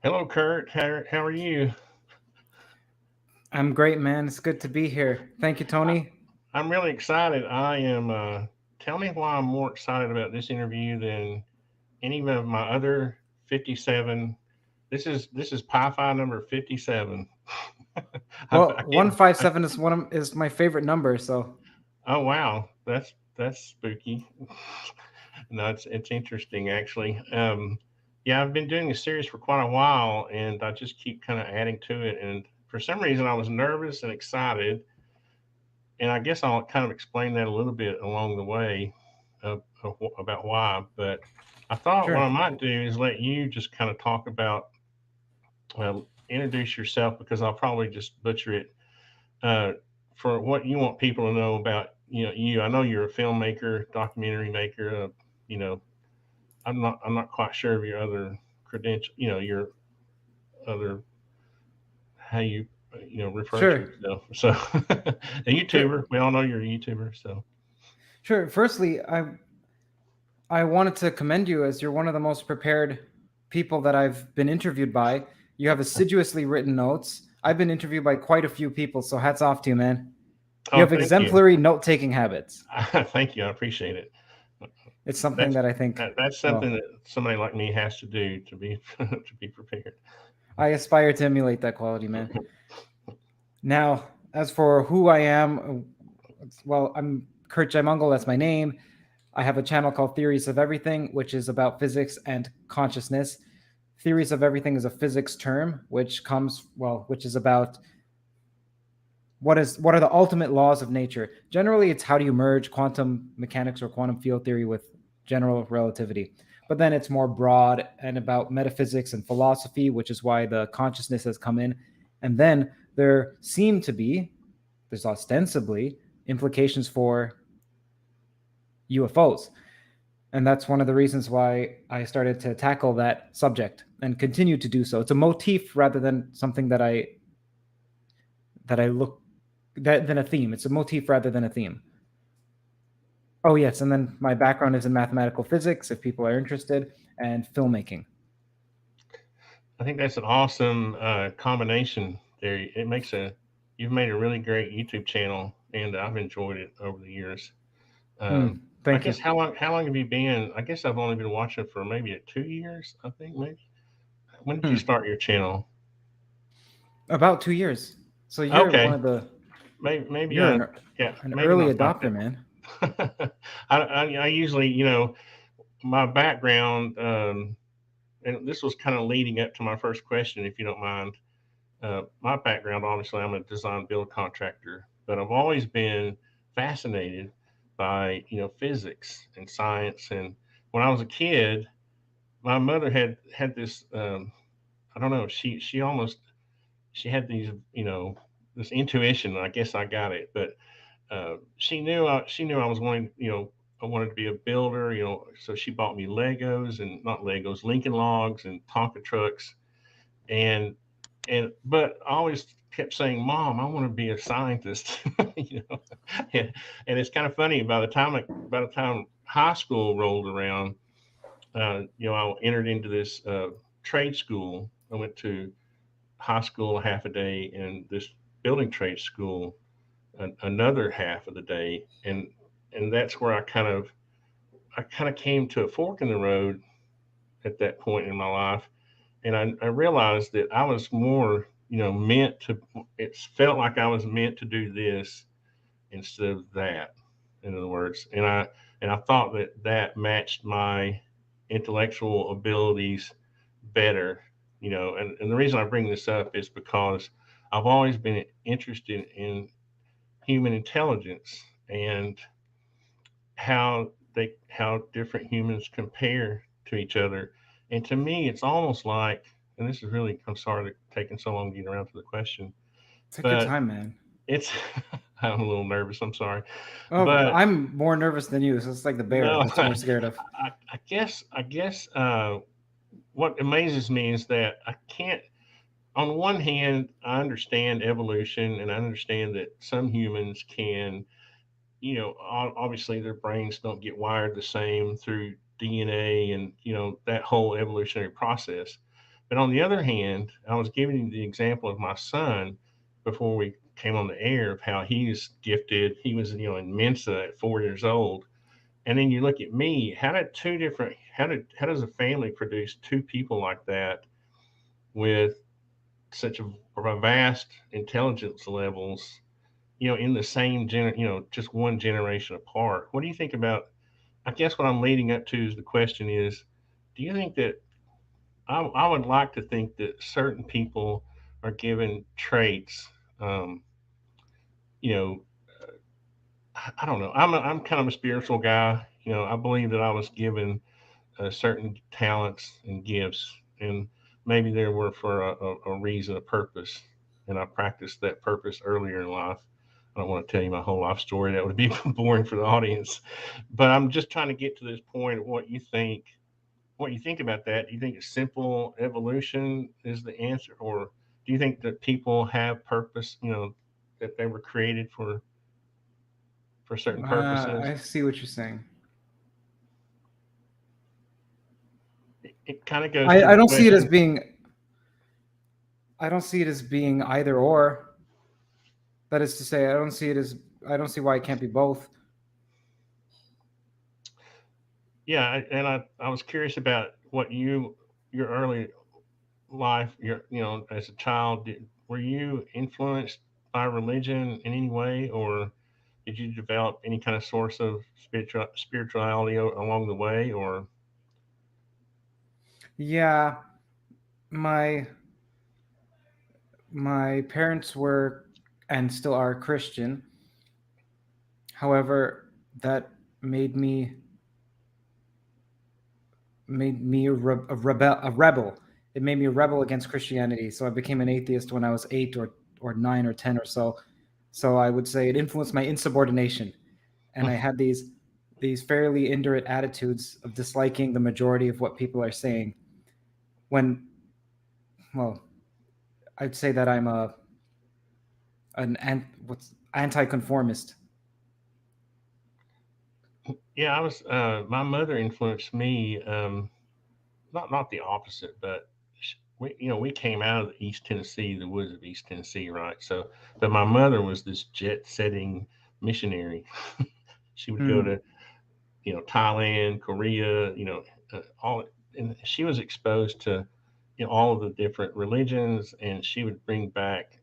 Hello, Kurt. How are you? I'm great, man. It's good to be here. Thank you, I, Tony. I'm really excited. I am. Tell me why I'm more excited about this interview than any of my other 57. This is PiFi number 57. Well, I one can't. five I, seven is my favorite number. So oh wow, that's spooky. No, it's interesting actually. Yeah, I've been doing this series for quite a while, and I just keep kind of adding to it. And for some reason, I was nervous and excited, and I guess I'll kind of explain that a little bit along the way about why. But I thought what sure. I might do is let you just kind of talk about, introduce yourself because I'll probably just butcher it. Uh, for what you want people to know about, you. I know you're a filmmaker, documentary maker. You know, I'm not quite sure of your other credential. Your other how you refer to Sure. yourself. So a Sure. YouTuber. We all know you're a YouTuber. So. Sure. Firstly, I wanted to commend you as you're one of the most prepared people that I've been interviewed by. You have assiduously written notes. I've been interviewed by quite a few people, so hats off to you, man. You Oh, have thank you. exemplary note-taking habits. Thank you. I appreciate it. It's something That's that I think, that's something well, that somebody like me has to do to be to be prepared. I aspire to emulate that quality, man. Now, as for who I am, well, I'm Curt Jaimungal, that's my name. I have a channel called Theories of Everything, which is about physics and consciousness. Theories of Everything is a physics term, which is about what are the ultimate laws of nature. Generally, it's how do you merge quantum mechanics or quantum field theory with general relativity. But then it's more broad and about metaphysics and philosophy, which is why the consciousness has come in. And then there's ostensibly implications for UFOs. And that's one of the reasons why I started to tackle that subject and continue to do so. It's a motif rather than something that I look that than a theme. It's a motif rather than a theme. Oh yes, and then my background is in mathematical physics, if people are interested, and filmmaking. I think that's an awesome combination there. You've made a really great YouTube channel, and I've enjoyed it over the years. Um, I Thank you. guess how long have you been? I guess I've only been watching for maybe 2 years. I think maybe. When did you Hmm. start your channel? About 2 years. So Okay, maybe you're I yeah an maybe early not quite adopter, man. that. I usually my background, and this was kind of leading up to my first question, if you don't mind. My background, obviously, I'm a design build contractor, but I've always been fascinated by physics and science. And when I was a kid, my mother had this. I don't know. She had these this intuition. I guess I got it, but she knew I was going. I wanted to be a builder. So she bought me Legos and not Legos, Lincoln Logs and Tonka trucks, and but I always kept saying, "Mom, I want to be a scientist." you know, and it's kind of funny. By the time high school rolled around, I entered into this trade school. I went to high school half a day and this building trade school another half of the day, and that's where I kind of came to a fork in the road at that point in my life, and I realized that I was more meant to. It felt like I was meant to do this instead of that. In other words, and I thought that matched my intellectual abilities better. And the reason I bring this up is because I've always been interested in human intelligence and how different humans compare to each other. And to me, it's almost like, and this is really, I'm sorry to taking so long to get around to the question, Take your but time, man. it's, I'm a little nervous. I'm sorry, Oh, but I'm more nervous than you, so it's like the bear. no, That's what we're scared of. I guess what amazes me is that I can't. On one hand, I understand evolution, and I understand that some humans can obviously their brains don't get wired the same through DNA and that whole evolutionary process. But on the other hand, I was giving you the example of my son before we came on the air of how he's gifted. He was, in Mensa at 4 years old. And then you look at me, how does a family produce two people like that with such a vast intelligence levels, in the same just one generation apart? What do you think about, I guess what I'm leading up to is the question is, do you think that I would like to think that certain people are given traits, um, you know, I don't know. I'm kind of a spiritual guy. I believe that I was given certain talents and gifts, and maybe they were for a reason, a purpose, and I practiced that purpose earlier in life. I don't want to tell you my whole life story; that would be boring for the audience. But I'm just trying to get to this point of what you think about that. Do you think it's simple evolution is the answer, or do you think that people have purpose? That they were created for certain purposes? I see what you're saying. It kind of goes I, to I the don't see it as question. being. I don't see it as being either or. That is to say, I don't see it as. I don't see why it can't be both. Yeah, and I was curious about what your early life, as a child, were you influenced by religion in any way, or did you develop any kind of source of spirituality along the way, or? Yeah, my my parents were and still are Christian. However, that made me a rebel. It made me a rebel against Christianity. So I became an atheist when I was 8 or 9 or 10 or so. So I would say it influenced my insubordination, and I had these fairly indolent attitudes of disliking the majority of what people are saying. When, well, I'd say that I'm what's anti-conformist. Yeah, I was. My mother influenced me. Not the opposite, but we came out of East Tennessee, the woods of East Tennessee, right? So, but my mother was this jet-setting missionary. She would go Hmm. to Thailand, Korea, all, and she was exposed to all of the different religions, and she would bring back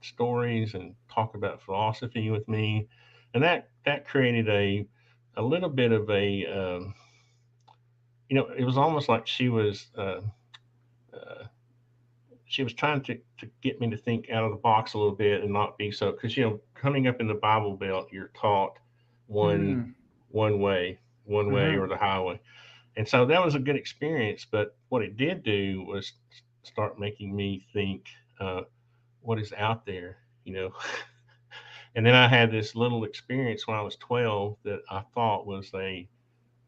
stories and talk about philosophy with me, and that created a little bit of a it was almost like uh, she was trying to get me to think out of the box a little bit and not be so, because coming up in the Bible Belt, you're taught one Hmm. one way or Hmm. the highway. And so that was a good experience. But what it did do was start making me think, what is out there, you know. And then I had this little experience when I was 12 that I thought was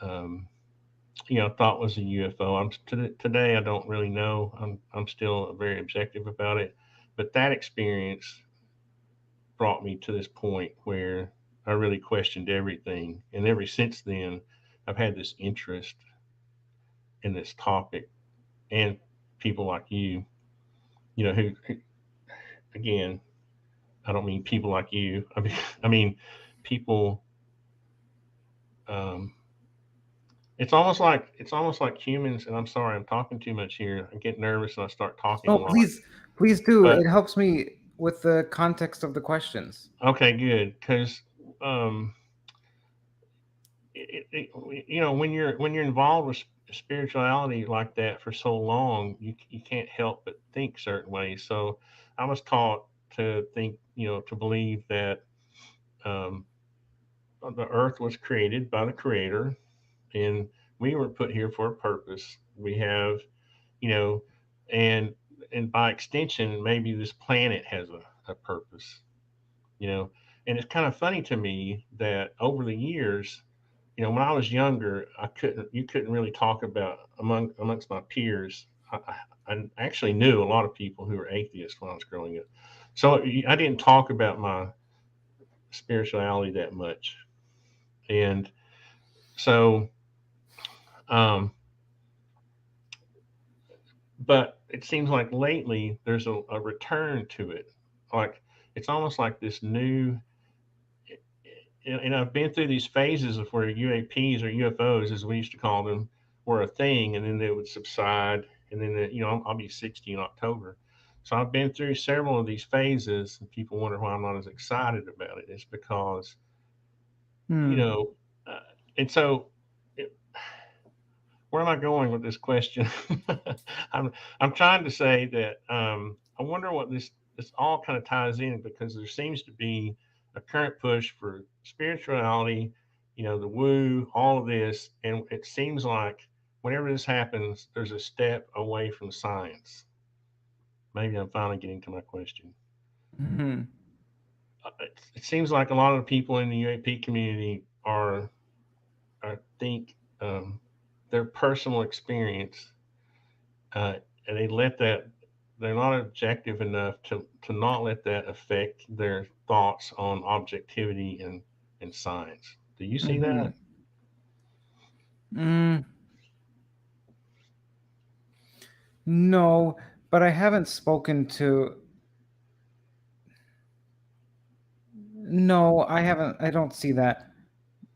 um, thought was a UFO. Today I don't really know. I'm still very objective about it, but that experience brought me to this point where I really questioned everything, and ever since then, I've had this interest in this topic and people like you, who again, I don't mean people like you. I mean people. Um, it's almost like humans, and I'm sorry, I'm talking too much here. I get nervous and I start talking a Oh, lot. please do. But It helps me with the context of the questions. okay, good, because um, when you're involved with spirituality like that for so long, you can't help but think certain ways. So I was taught to think, to believe that um, the earth was created by the creator, and we were put here for a purpose. We have, you know and and by extension, maybe this planet has a purpose. you know and it's kind of funny to me that over the years, when I was younger, you couldn't really talk about amongst my peers. I actually knew a lot of people who were atheists when I was growing up, so I didn't talk about my spirituality that much. And so, um, but it seems like lately there's a return to it. Like it's almost like this new, and I've been through these phases of where UAPs or UFOs, as we used to call them, were a thing, and then they would subside, and then I'll be 60 in October, so I've been through several of these phases, and people wonder why I'm not as excited about it. It's because you Hmm. know, uh, and so it, where am I going with this question? I'm I'm trying to say that I wonder what this all kind of ties in, because there seems to be a current push for spirituality, the woo, all of this, and it seems like whenever this happens, there's a step away from science. Maybe I'm finally getting to my question. Hmm. It seems like a lot of the people in the UAP community are, I think, their personal experience, uh, and they're not objective enough to not let that affect their thoughts on objectivity and science. Do you see Hmm. that? Mm, no, but I haven't spoken to. No, I haven't. I don't see that.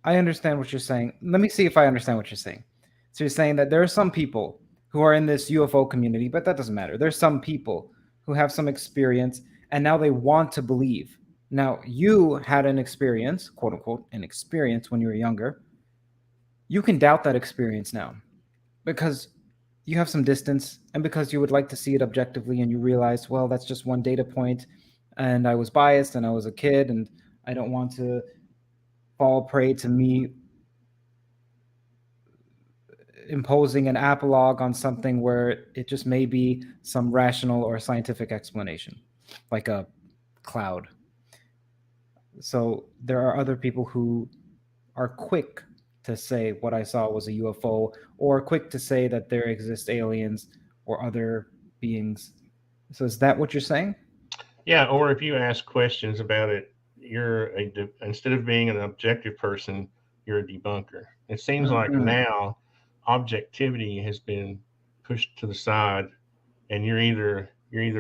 I understand what you're saying. Let me see if I understand what you're saying. So you're saying that there are some people who are in this UFO community, but that doesn't matter. There's some people who have some experience and now they want to believe. Now, you had an experience, quote unquote, an experience when you were younger. You can doubt that experience now because you have some distance and because you would like to see it objectively and you realize, well, that's just one data point and I was biased and I was a kid and I don't want to fall prey to me imposing an apologue on something where it just may be some rational or scientific explanation, like a cloud. So there are other people who are quick to say what I saw was a UFO, or quick to say that there exist aliens or other beings. So is that what you're saying? Yeah, or if you ask questions about it, instead of being an objective person, you're a debunker. It seems like Mm-hmm. now objectivity has been pushed to the side, and you're either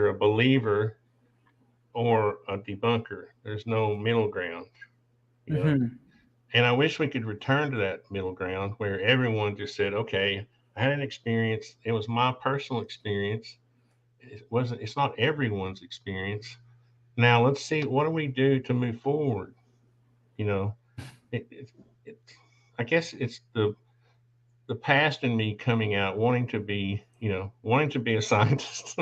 a believer or a debunker. There's no middle ground, you know. Mm-hmm. And I wish we could return to that middle ground where everyone just said, "Okay, I had an experience. It was my personal experience. It's not everyone's experience. Now let's see, what do we do to move forward?" You know, it, it, it I guess it's the past in me coming out, wanting to be a scientist,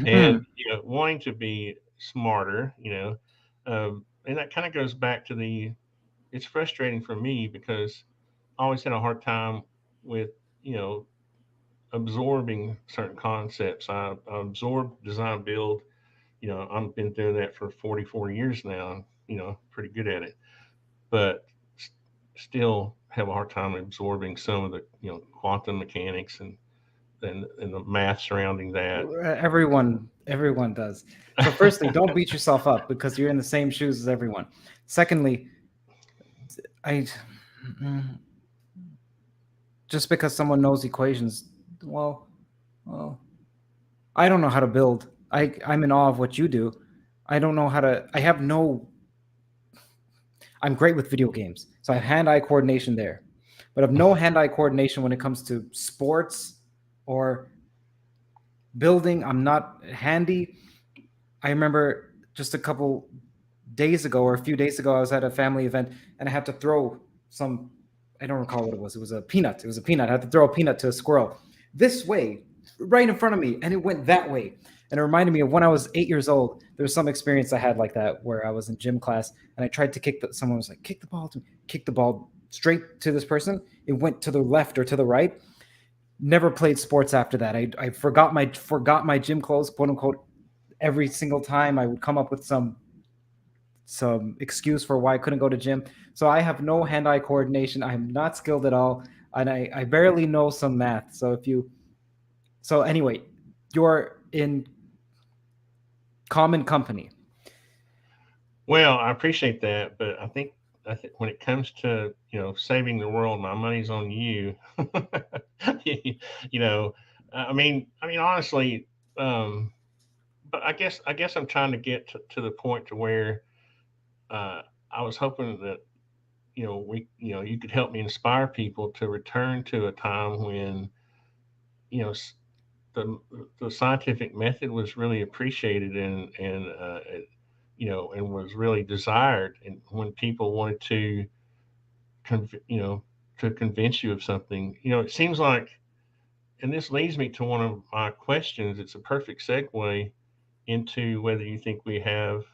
and Mm-hmm. wanting to be smarter. And that kind of goes back to it's frustrating for me because I always had a hard time with you know absorbing certain concepts. I absorb, design, build. I've been doing that for 44 years now. Pretty good at it, but still have a hard time absorbing some of the quantum mechanics and the math surrounding that. Everyone does. So firstly, don't beat yourself up because you're in the same shoes as everyone. Secondly, I mm, just because someone knows equations, well, well, I don't know how to build. I'm in awe of what you do. I don't know how to. I have no. I'm great with video games, so I have hand-eye coordination there, but I have no hand-eye coordination when it comes to sports or building. I'm not handy. I remember just a couple days ago or a few days ago, I was at a family event and I had to throw some. I don't recall what it was. It was a peanut. It was a peanut. I had to throw a peanut to a squirrel this way, right in front of me, and it went that way. And it reminded me of when I was 8 years old. There was some experience I had like that where I was in gym class and I tried to someone was like, kick the ball to me, kick the ball straight to this person. It went to the left or to the right. Never played sports after that. I forgot my gym clothes, quote unquote, every single time. I would come up with some excuse for why I couldn't go to gym. So I have no hand-eye coordination. I'm not skilled at all, and I barely know some math. So anyway, you're in common company. Well, I appreciate that, but I think when it comes to saving the world, my money's on you. you know, honestly, um, but I guess I'm trying to get to the point to where uh, I was hoping that you could help me inspire people to return to a time when you know s- the the scientific method was really appreciated and was really desired, and when people wanted to conv- you know to convince you of something. It seems like, and this leads me to one of my questions. It's a perfect segue into whether you think we have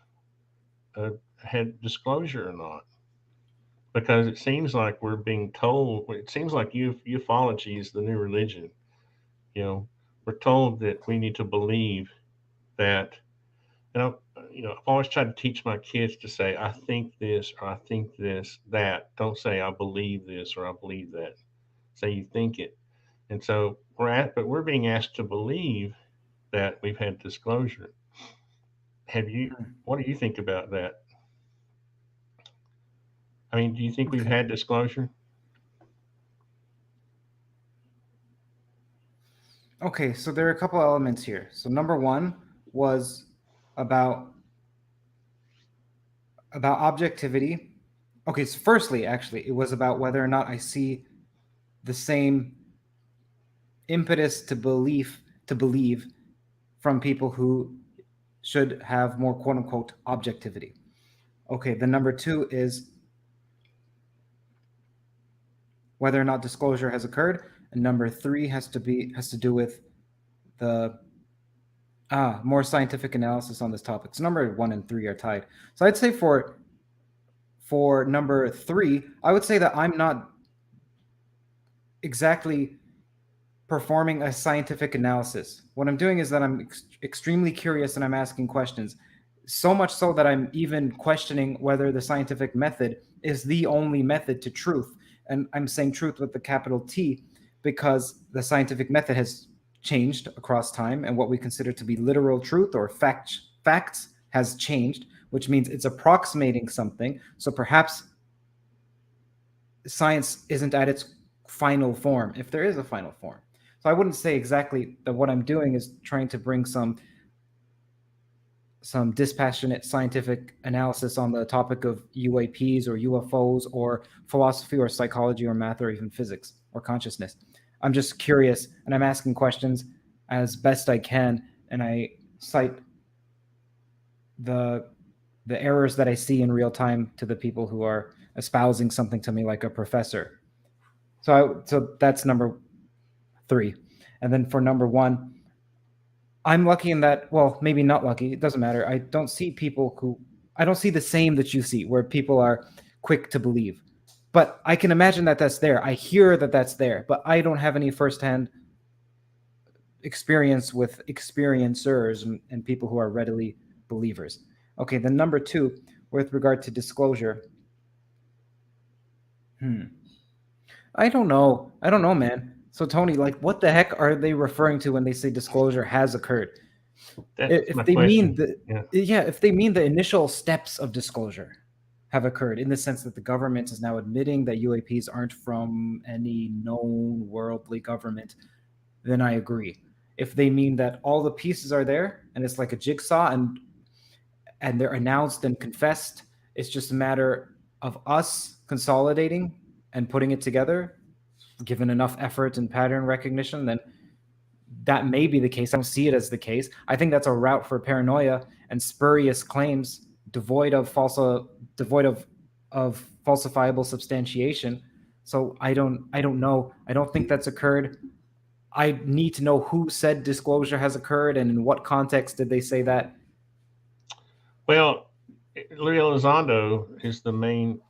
had disclosure or not, because it seems like we're being told. It seems like ufology is the new religion. You know, we're told that we need to believe that. And I've always tried to teach my kids to say, "I think this," or "I think this, that." Don't say, "I believe this," or "I believe that." Say you think it. And so but we're being asked to believe that we've had disclosure. Have you? Hmm. What do you think about that? Do you think we've Okay. had disclosure? Okay, so there are a couple elements here. So number one was about objectivity. Okay, so firstly, actually, it was about whether or not I see the same impetus to believe from people who should have more quote unquote objectivity. Okay, the number two is whether or not disclosure has occurred, and number three has to do with the more scientific analysis on this topic. So number one and three are tied. So I'd say for number three, I would say that I'm not exactly performing a scientific analysis. What I'm doing is that I'm extremely curious and I'm asking questions. So much so that I'm even questioning whether the scientific method is the only method to truth. And I'm saying truth with the capital T because the scientific method has changed across time, and what we consider to be literal truth or facts has changed, which means it's approximating something. So perhaps science isn't at its final form, if there is a final form. So I wouldn't say exactly that what I'm doing is trying to bring some dispassionate scientific analysis on the topic of UAPs or UFOs or philosophy or psychology or math or even physics or consciousness. I'm just curious and I'm asking questions as best I can, and I cite the the errors that I see in real time to the people who are espousing something to me like a professor. So that's number three. And then for number one, I'm lucky in that, well, maybe not lucky, it doesn't matter. I don't see the same that you see, where people are quick to believe. But I can imagine that that's there. I hear that that's there, but I don't have any firsthand experience with experiencers and people who are readily believers. Okay, then number two, with regard to disclosure, hmm, I don't know. I don't know, man. So Tony, like, what the heck are they referring to when they say disclosure has occurred? That's my If they mean question. the Yeah. yeah, if they mean the initial steps of disclosure have occurred in the sense that the government is now admitting that UAPs aren't from any known worldly government, then I agree. If they mean that all the pieces are there and it's like a jigsaw and they're announced and confessed, it's just a matter of us consolidating and putting it together, given enough effort and pattern recognition, then that may be the case. I don't see it as the case. I think that's a route for paranoia and spurious claims devoid of falsifiable substantiation. So I don't know. I don't think that's occurred. I need to know who said disclosure has occurred and in what context did they say that. Well, Louis Elizondo is the main.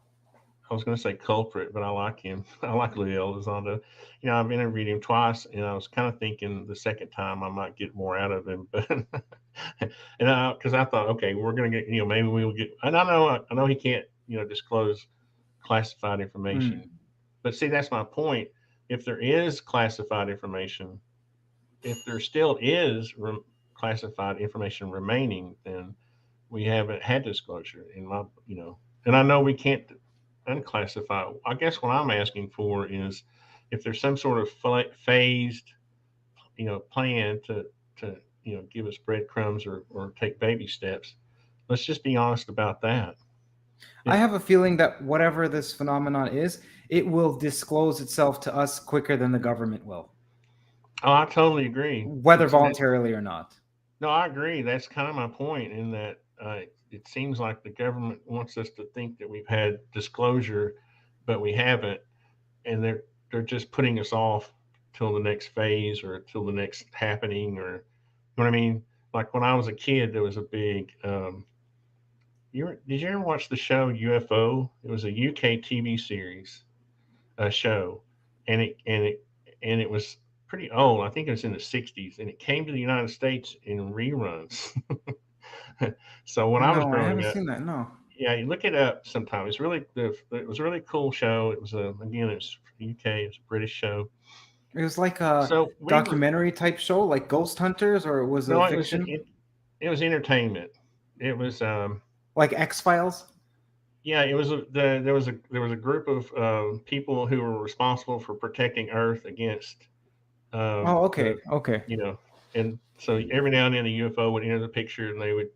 I was going to say culprit, but I like him. I like Louis Elizondo. I've interviewed him twice, and I was kind of thinking the second time I might get more out of him, but because I thought, okay, we're going to get, maybe we'll get. And I know he can't, disclose classified information, Hmm. but see, that's my point. If there is classified information, if there still is classified information remaining, then we haven't had disclosure in and I know we can't unclassify. I guess what I'm asking for is if there's some sort of phased plan to give us breadcrumbs or take baby steps. Let's just be honest about that. I have a feeling that whatever this phenomenon is, it will disclose itself to us quicker than the government will, Oh, I totally agree. whether See, that's voluntarily or not. no, I agree. That's kind of my point in that it seems like the government wants us to think that we've had disclosure, but we haven't, and they're just putting us off till the next phase or till the next happening, or you know what I mean. Like when I was a kid, there was a big. Did you ever watch the show UFO? It was a UK TV series, a show, and it was pretty old. I think it was in the '60s, and it came to the United States in reruns. So when I was No, I growing haven't up, seen that. No, yeah, you look it up sometime. It was a really cool show. It was again, it was UK. It was a British show. it was like a So we were documentary type show, like Ghost Hunters, or it was a no, fiction, it was entertainment. It was like X Files. yeah, it was there was a group of people who were responsible for protecting Earth against Oh, okay, the okay. you know, and so every now and then a UFO would enter the picture, and they would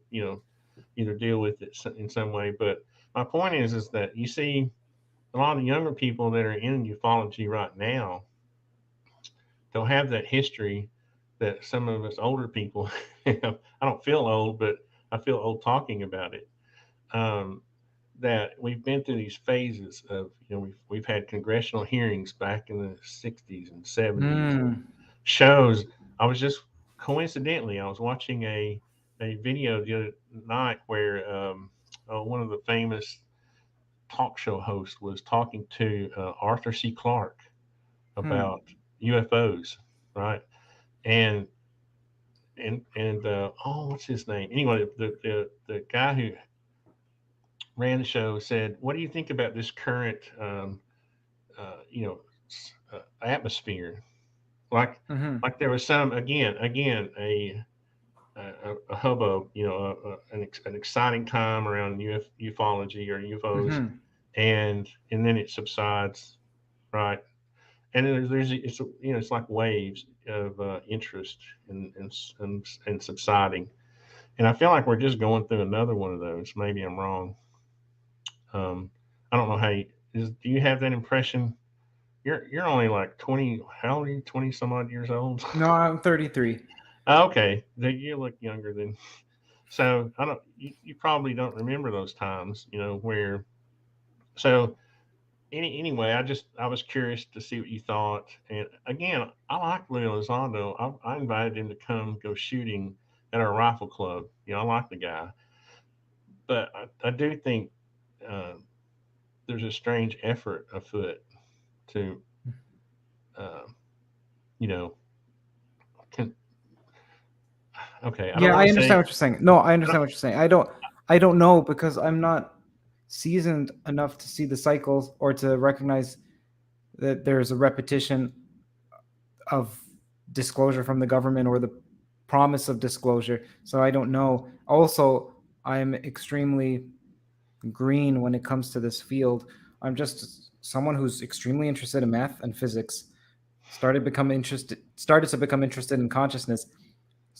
either deal with it in some way. But my point is that you see a lot of the younger people that are in ufology right now don't have that history that some of us older people have. I don't feel old, but I feel old talking about it. Um, that we've been through these phases of we've had congressional hearings back in the '60s and '70s and Hmm. shows. I was just coincidentally I was watching a video the other night where one of the famous talk show hosts was talking to Arthur C. Clarke Hmm. about UFOs, right? And oh, what's his name? Anyway, the guy who ran the show said, "What do you think about this current, atmosphere? Like, Hmm. there was some again a hubbub, an exciting time around ufology or UFOs, Hmm. and then it subsides, right? And there's it's like waves of interest and subsiding, and I feel like we're just going through another one of those. Maybe I'm wrong. Um, I don't know how do you have that impression? You're only like 20. How old are you? 20 some odd years old. No, I'm 33. Okay, you look younger than. So I don't. You probably don't remember those times. Where. So anyway, I was curious to see what you thought. And again, I like Louis Elizondo. I invited him to come go shooting at our rifle club. I like the guy, but I do think uh, there's a strange effort afoot to uh, you know can, okay, I don't Yeah, want I to understand say what you're saying. No, I I don't, understand what you're saying. I don't know because I'm not seasoned enough to see the cycles or to recognize that there's a repetition of disclosure from the government or the promise of disclosure. So I don't know. Also, I'm extremely green when it comes to this field. I'm just someone who's extremely interested in math and physics. Started to become interested in consciousness,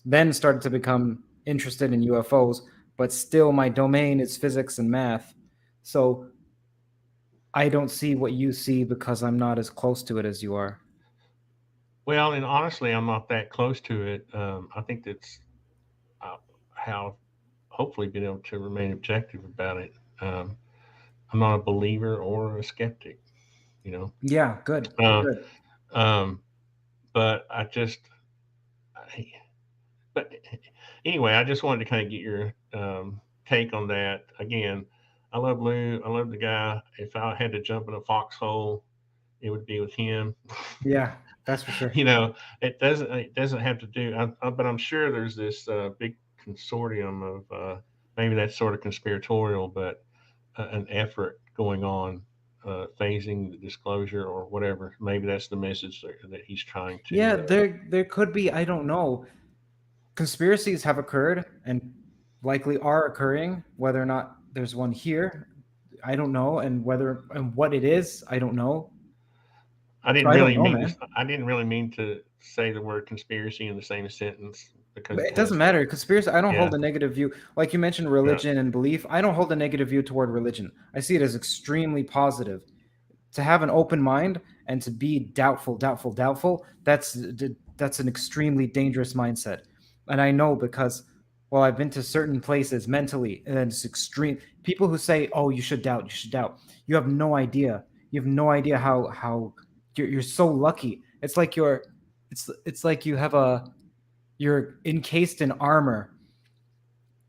then started to become interested in UFOs, but still my domain is physics and math. So I don't see what you see because I'm not as close to it as you are. well, and honestly, I'm not that close to it. I think that's uh, how hopefully been able to remain objective about it. Um, I'm not a believer or a skeptic, you know. Yeah, good. Uh, Good. um, but I, but anyway, I just wanted to kind of get your take on that. Again, I love Lou. I love the guy. If I had to jump in a foxhole, it would be with him. Yeah, that's for sure. It doesn't have to do. But I'm sure there's this big consortium of maybe that's sort of conspiratorial, but an effort going on, phasing the disclosure or whatever. Maybe that's the message that he's trying Yeah, to. there could be, I don't know. Conspiracies have occurred and likely are occurring. Whether or not there's one here, I don't know, and whether and what it is, I don't know. I So didn't I don't really know, mean man. this. I didn't really mean to say the word conspiracy in the same sentence because But it it doesn't has, matter. Conspiracy, I don't yeah, hold a negative view. Like you mentioned, yeah, religion and belief. I don't hold a negative view toward religion. I see it as extremely positive. To have an open mind and to be doubtful, that's an extremely dangerous mindset. And I know because, well, I've been to certain places mentally, and it's extreme. People who say, "Oh, you should doubt," you have no idea. You have no idea how you're so lucky. It's like you have you're encased in armor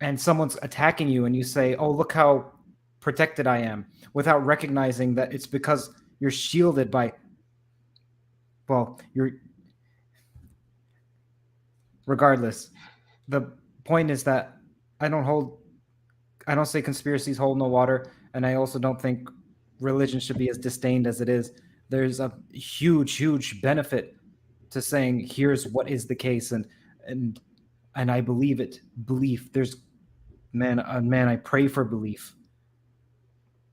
and someone's attacking you and you say, "Oh, look how protected I am," without recognizing that it's because you're shielded by, well, you're regardless. The point is that I don't hold I don't say conspiracies hold no water, and I also don't think religion should be as disdained as it is. There's a huge benefit to saying here's what is the case, and and I believe it. Belief. There's man, I pray for belief.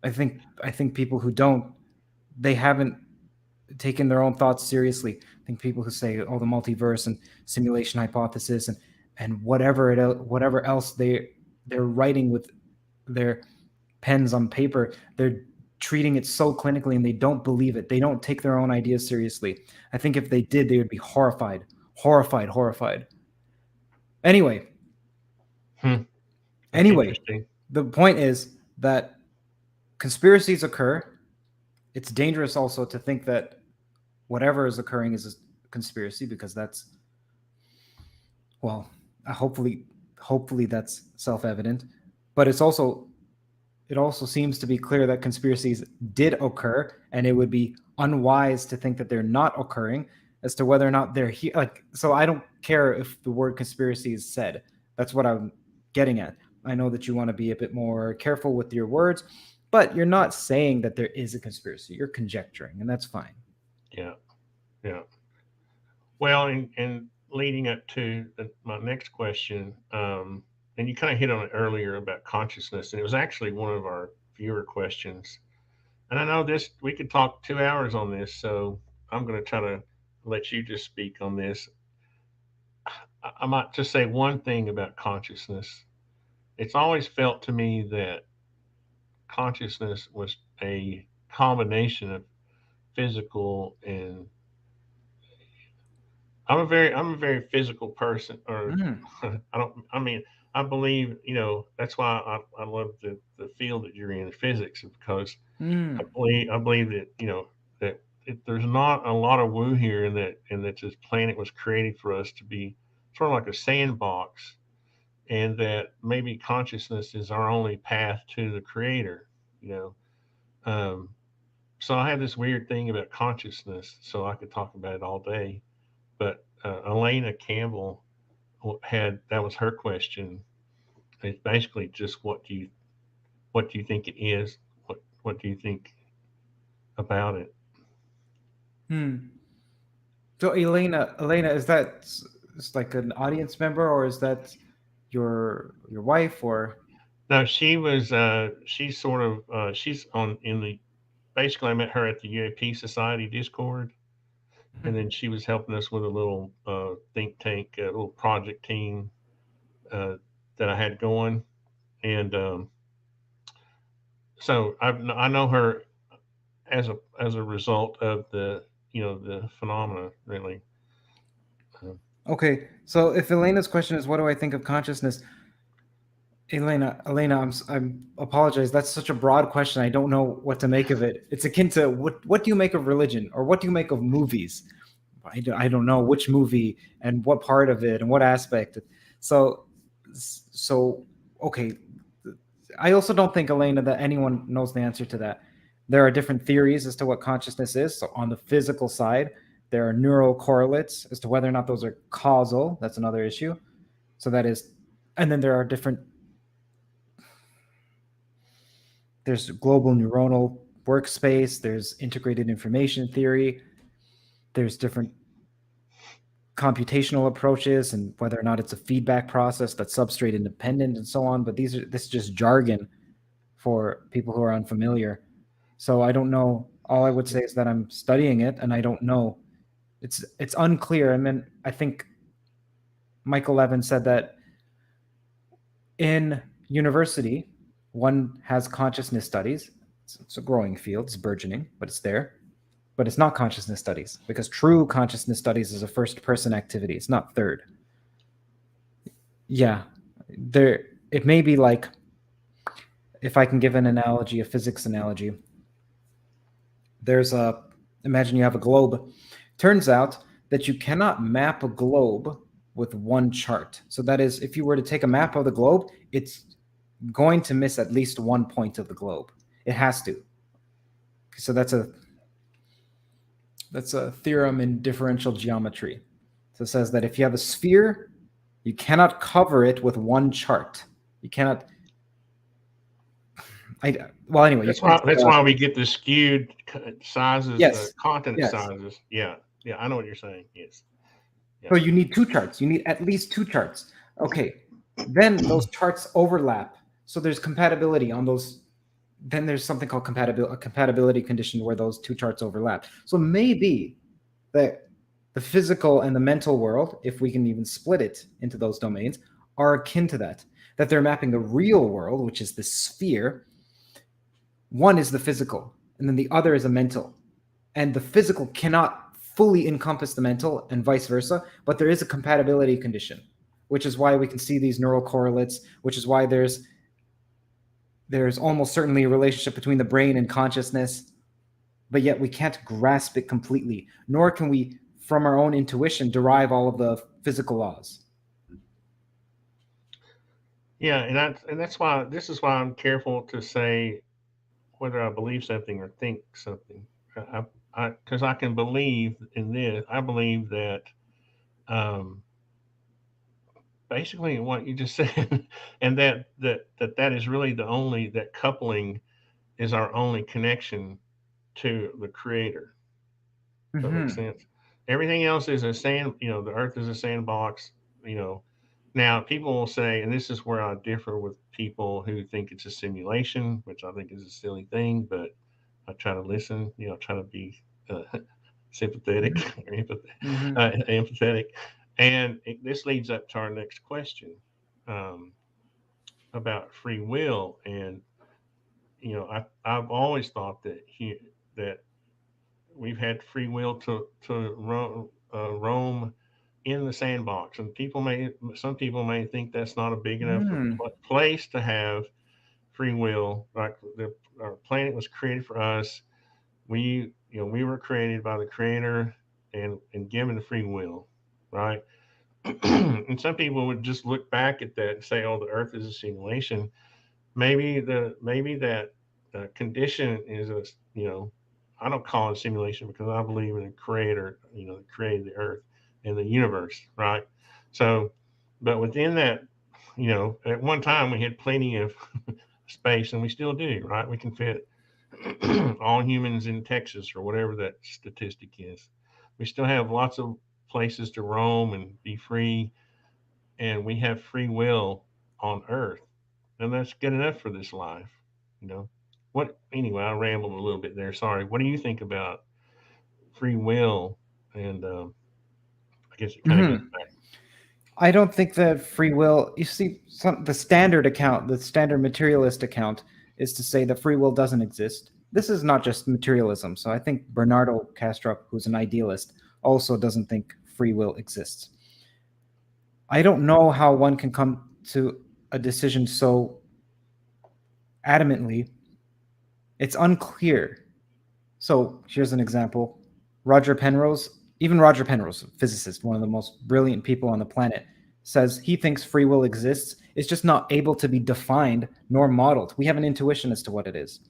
I think people who don't, they haven't taken their own thoughts seriously. I think people who say, "Oh, the multiverse and simulation hypothesis and whatever else they're writing with their pens on paper, they're treating it so clinically and they don't believe it. They don't take their own ideas seriously. I think if they did, they would be horrified. Anyway, hmm, that's anyway, interesting. the point is that conspiracies occur. It's dangerous also to think that whatever is occurring is a conspiracy, because that's, well, hopefully that's self-evident. But it also seems to be clear that conspiracies did occur, and it would be unwise to think that they're not occurring as to whether or not they're here. Like, so I don't care if the word conspiracy is said. That's what I'm getting at. I know that you want to be a bit more careful with your words, but you're not saying that there is a conspiracy. You're conjecturing, and that's fine. Yeah, yeah. Well, and leading up to my next question, and you kind of hit on it earlier about consciousness, and it was actually one of our viewer questions. And I know this, we could talk 2 hours on this, so I'm going to try to let you just speak on this. I might just say one thing about consciousness. It's always felt to me that consciousness was a combination of physical and I'm a very physical person, or Mm, I don't. I mean, I believe that's why I love the field that you're in, physics, because I mm, believe I believe that that there's not a lot of woo here, and that this planet was created for us to be sort of like a sandbox, and that maybe consciousness is our only path to the Creator. You know, um, so I have this weird thing about consciousness, so I could talk about it all day. But Elena Campbell had that was her question. It's basically just what do you think it is? What do you think about it? mm. So Elena, is that it's like an audience member, or is that your wife, or? No, she's sort of she's on in the basically I met her at the UAP Society Discord, and then she was helping us with a little think tank, a little project team uh, that I had going, and so I know her as a result of the phenomena really. Uh, Okay, so if Elena's question is, "What do I think of consciousness?" Elena, I'm apologize. That's such a broad question. I don't know what to make of it. It's akin to what do you make of religion, or what do you make of movies? I don't know which movie and what part of it and what aspect. So so okay. I also don't think, Elena, that anyone knows the answer to that. There are different theories as to what consciousness is. So on the physical side, there are neural correlates as to whether or not those are causal. That's another issue. So that is, and then there are different. There's global neuronal workspace. There's integrated information theory. There's different computational approaches and whether or not it's a feedback process that's substrate independent and so on. But this is just jargon for people who are unfamiliar. So I don't know. All I would say is that I'm studying it and I don't know. It's unclear. I mean, I think Michael Levin said that in university, one has consciousness studies. It's a growing field, it's burgeoning, but it's there. But it's not consciousness studies, because true consciousness studies is a first person activity. It's not third. Yeah. It may be like, if I can give an analogy, a physics analogy, imagine you have a globe. Turns out that you cannot map a globe with one chart. So that is, if you were to take a map of the globe, it's going to miss at least one point of the globe. It has to. So that's a theorem in differential geometry. So it says that if you have a sphere, you cannot cover it with one chart. You cannot. Well, anyway, That's why we get the skewed sizes, yes, content yes. sizes. Yeah, I know what you're saying. Yes. Yeah. So you need two charts. You need at least two charts. Okay, then those charts overlap. So there's compatibility on those. Then there's something called a compatibility condition where those two charts overlap. So maybe the physical and the mental world, if we can even split it into those domains, are akin to that. That they're mapping the real world, which is the sphere. One is the physical, and then the other is a mental. And the physical cannot fully encompass the mental, and vice versa, but there is a compatibility condition, which is why we can see these neural correlates, which is why there's almost certainly a relationship between the brain and consciousness, but yet we can't grasp it completely, nor can we, from our own intuition, derive all of the physical laws. Yeah, and that's why this is why I'm careful to say whether I believe something or think something. Because I can believe in this. I believe that um, basically what you just said, and that is really that coupling is our only connection to the creator. Does that make sense? Everything else is the earth is a sandbox, you know. Now people will say, and this is where I differ with people who think it's a simulation, which I think is a silly thing, but I try to listen, try to be sympathetic or empathetic. And this leads up to our next question um, about free will. And I've always thought that we've had free will to roam in the sandbox, and some people may think that's not a big enough place to have free will. Like our planet was created for us. We were created by the creator and given free will, right? And some people would just look back at that and say, "Oh, the Earth is a simulation." Maybe that condition is I don't call it a simulation because I believe in a creator, that created the Earth and the universe, right? So, but within that, at one time we had plenty of space, and we still do, right? We can fit all humans in Texas or whatever that statistic is. We still have lots of places to roam and be free, and we have free will on Earth, and that's good enough for this life. You know, what? Anyway, I rambled a little bit there. Sorry. What do you think about free will? And I guess it kind of goes back. I don't think that free will. You see, the standard materialist account, is to say that free will doesn't exist. This is not just materialism. So I think Bernardo Kastrup, who's an idealist, also doesn't think free will exists. I don't know how one can come to a decision so adamantly. It's unclear. So here's an example. Roger Penrose, a physicist, one of the most brilliant people on the planet, says he thinks free will exists. It's just not able to be defined nor modeled. We have an intuition as to what it is.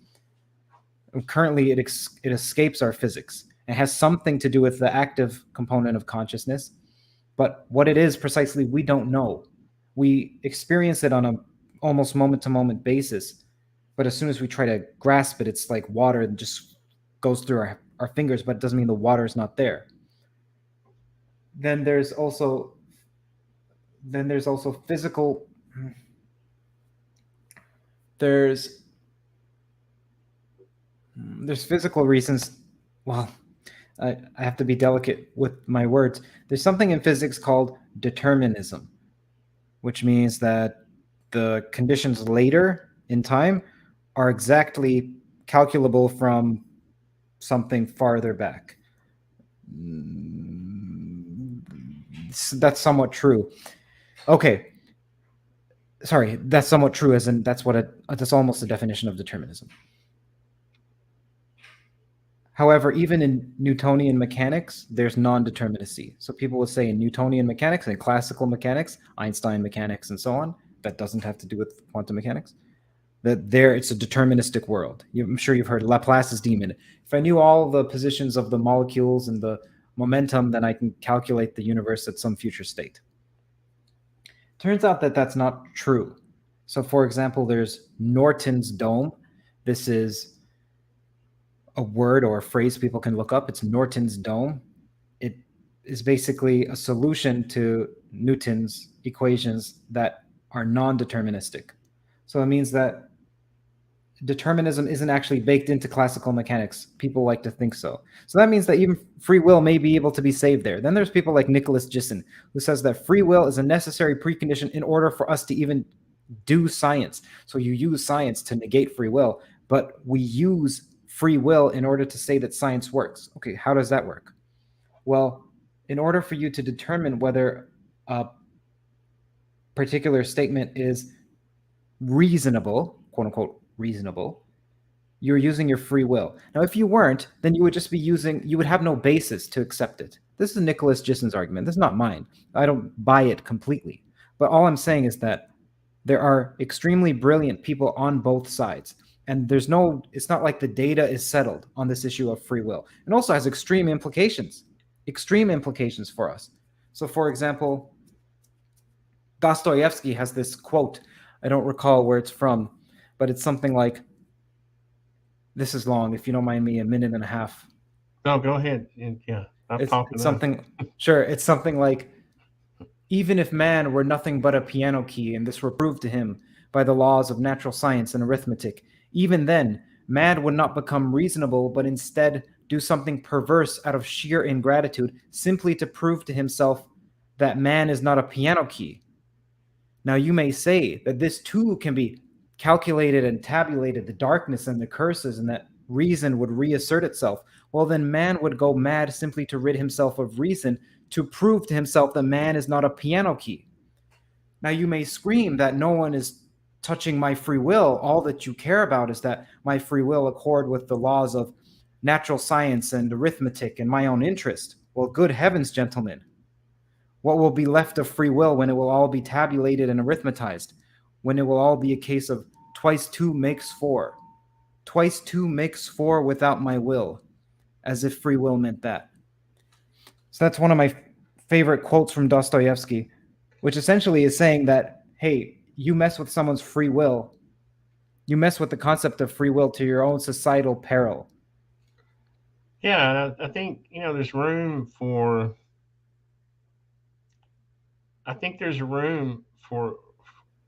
And currently, it escapes our physics. It has something to do with the active component of consciousness, but what it is precisely, we don't know. We experience it on a almost moment-to-moment basis, but as soon as we try to grasp it, it's like water that just goes through our fingers, but it doesn't mean the water is not there. Then there's also physical. There's physical reasons. Well, I have to be delicate with my words. There's something in physics called determinism, which means that the conditions later in time are exactly calculable from something farther back. That's somewhat true. Okay, sorry, that's somewhat true, as in that's almost a definition of determinism. However, even in Newtonian mechanics, there's non-determinacy. So people will say in Newtonian mechanics and classical mechanics, Einstein mechanics, and so on, that doesn't have to do with quantum mechanics, that there it's a deterministic world. I'm sure you've heard Laplace's demon. If I knew all the positions of the molecules and the momentum, then I can calculate the universe at some future state. Turns out that that's not true. So for example, there's Norton's dome. This is a word or a phrase people can look up. It's Norton's dome. It is basically a solution to Newton's equations that are non-deterministic. So it means that determinism isn't actually baked into classical mechanics. People like to think so. So that means that even free will may be able to be saved there. Then there's people like Nicholas Gissen, who says that free will is a necessary precondition in order for us to even do science. So you use science to negate free will, but we use free will in order to say that science works. Okay, how does that work? Well, in order for you to determine whether a particular statement is reasonable, quote unquote reasonable, you're using your free will. Now, if you weren't, then you would have no basis to accept it. This is Nicholas Gissen's argument. This is not mine. I don't buy it completely. But all I'm saying is that there are extremely brilliant people on both sides. And it's not like the data is settled on this issue of free will. It also has extreme implications for us. So for example, Dostoevsky has this quote. I don't recall where it's from, but it's something like, this is long, if you don't mind me, a minute and a half. No, go ahead. Yeah, I'm talking. It's something, sure, it's something like, even if man were nothing but a piano key, and this were proved to him by the laws of natural science and arithmetic, even then, man would not become reasonable, but instead do something perverse out of sheer ingratitude, simply to prove to himself that man is not a piano key. Now, you may say that this too can be calculated and tabulated, the darkness and the curses, and that reason would reassert itself. Well, then man would go mad simply to rid himself of reason, to prove to himself that man is not a piano key. Now, you may scream that no one is touching my free will. All that you care about is that my free will accord with the laws of natural science and arithmetic and my own interest. Well, good heavens, gentlemen. What will be left of free will when it will all be tabulated and arithmetized? When it will all be a case of twice 2 makes 4. Twice 2 makes 4 without my will, as if free will meant that. So that's one of my favorite quotes from Dostoevsky, which essentially is saying that, hey, you mess with someone's free will, you mess with the concept of free will to your own societal peril. Yeah, I think there's room for. I think there's room for.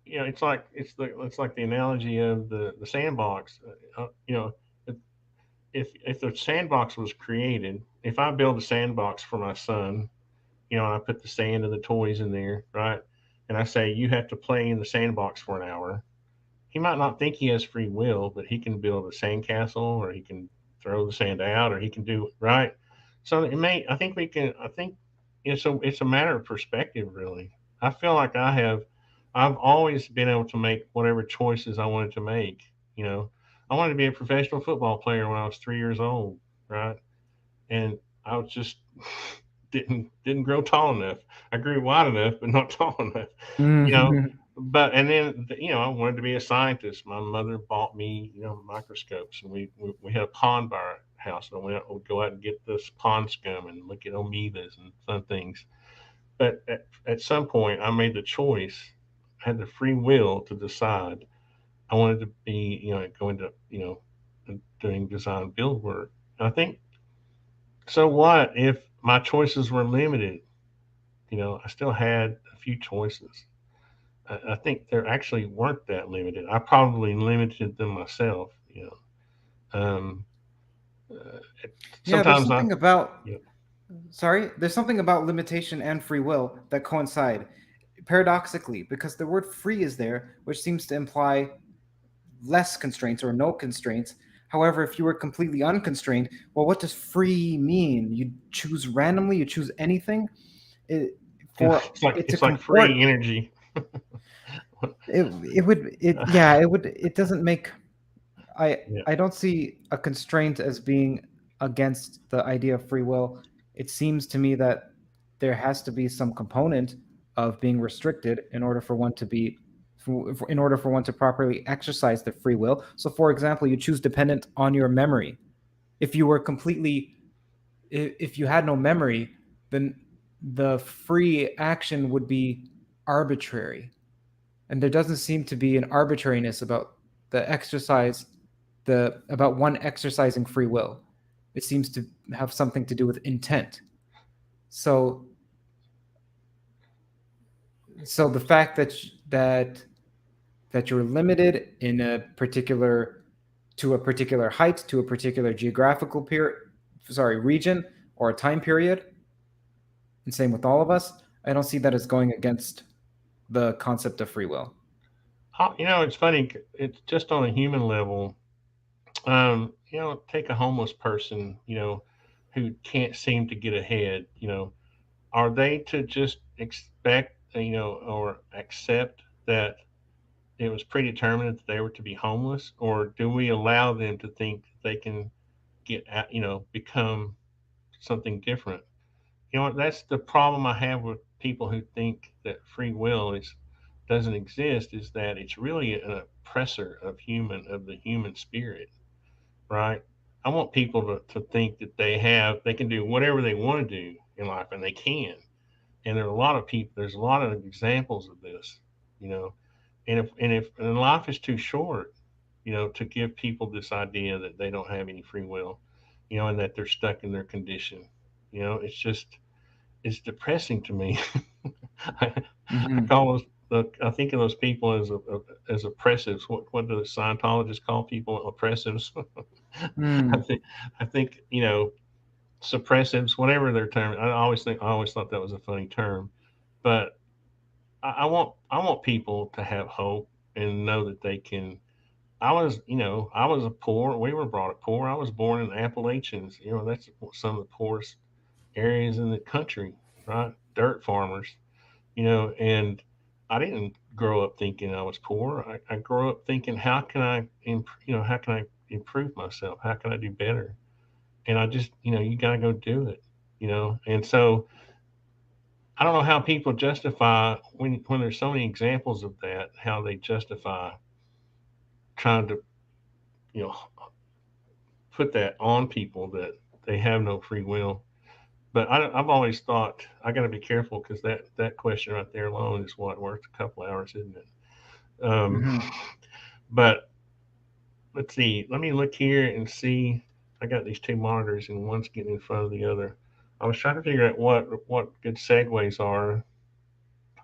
It's like the analogy of the sandbox. If the sandbox was created, if I build a sandbox for my son, I put the sand and the toys in there, right? And I say, you have to play in the sandbox for an hour. He might not think he has free will, but he can build a sandcastle, or he can throw the sand out, or he can do right. So I think it's a matter of perspective, really. I feel like I've always been able to make whatever choices I wanted to make. I wanted to be a professional football player when I was 3 years old, right? And I was just didn't grow tall enough. I grew wide enough, but not tall enough. You know, but and then I wanted to be a scientist. My mother bought me microscopes, and we had a pond by our house, and we'd go out and get this pond scum and look at amoebas and fun things. But at some point, I made the choice. I had the free will to decide I wanted to be going to doing design build work. And I think, so what if my choices were limited? I still had a few choices. I think there actually weren't that limited. I probably limited them myself. Uh, Yeah, there's sometimes I, something about yeah, sorry, there's something about limitation and free will that coincide paradoxically because the word free is there, which seems to imply less constraints or no constraints. However, if you were completely unconstrained, well, what does free mean? You choose randomly, you choose anything. It, for it to it's like free comport, energy. it would it yeah it would it doesn't make Yeah. I don't see a constraint as being against the idea of free will. It seems to me that there has to be some component of being restricted in order for one to be in order for one to properly exercise the free will. So for example, you choose dependent on your memory. If you were completely if you had no memory, then the free action would be arbitrary. And there doesn't seem to be an arbitrariness about the exercise the about one exercising free will. It seems to have something to do with intent. So so the fact that you're limited in a particular to a particular height, to a particular geographical region or a time period, and same with all of us, I don't see that as going against the concept of free will. It's funny. It's just on a human level. Take a homeless person, who can't seem to get ahead. Are they to just expect, or accept that it was predetermined that they were to be homeless, or do we allow them to think that they can get out, become something different? That's the problem I have with people who think that free will is doesn't exist, is that it's really an oppressor of the human spirit, right? I want people to think that they can do whatever they want to do in life, and they can. And there are a lot of people. There's a lot of examples of this, you know. And life is too short, to give people this idea that they don't have any free will, and that they're stuck in their condition. It's depressing to me. I, I Mm-hmm. call I think of those people as oppressives. What do the Scientologists call people? Oppressives. I Mm. think I think suppressives, whatever their term. I always thought that was a funny term, but I want people to have hope and know that they can. I was a poor. We were brought up poor. I was born in Appalachians. That's some of the poorest areas in the country, right? Dirt farmers. And I didn't grow up thinking I was poor. I grew up thinking, how can I improve myself? How can I do better? And I just, you got to go do it, And so I don't know how people justify when there's so many examples of that, how they justify trying to, you know, put that on people that they have no free will. But I've always thought I got to be careful because that question right there alone is what worth a couple hours, isn't it? Mm-hmm. But let's see. Let me look here and see. I got these two monitors, and one's getting in front of the other. I was trying to figure out what good segues are.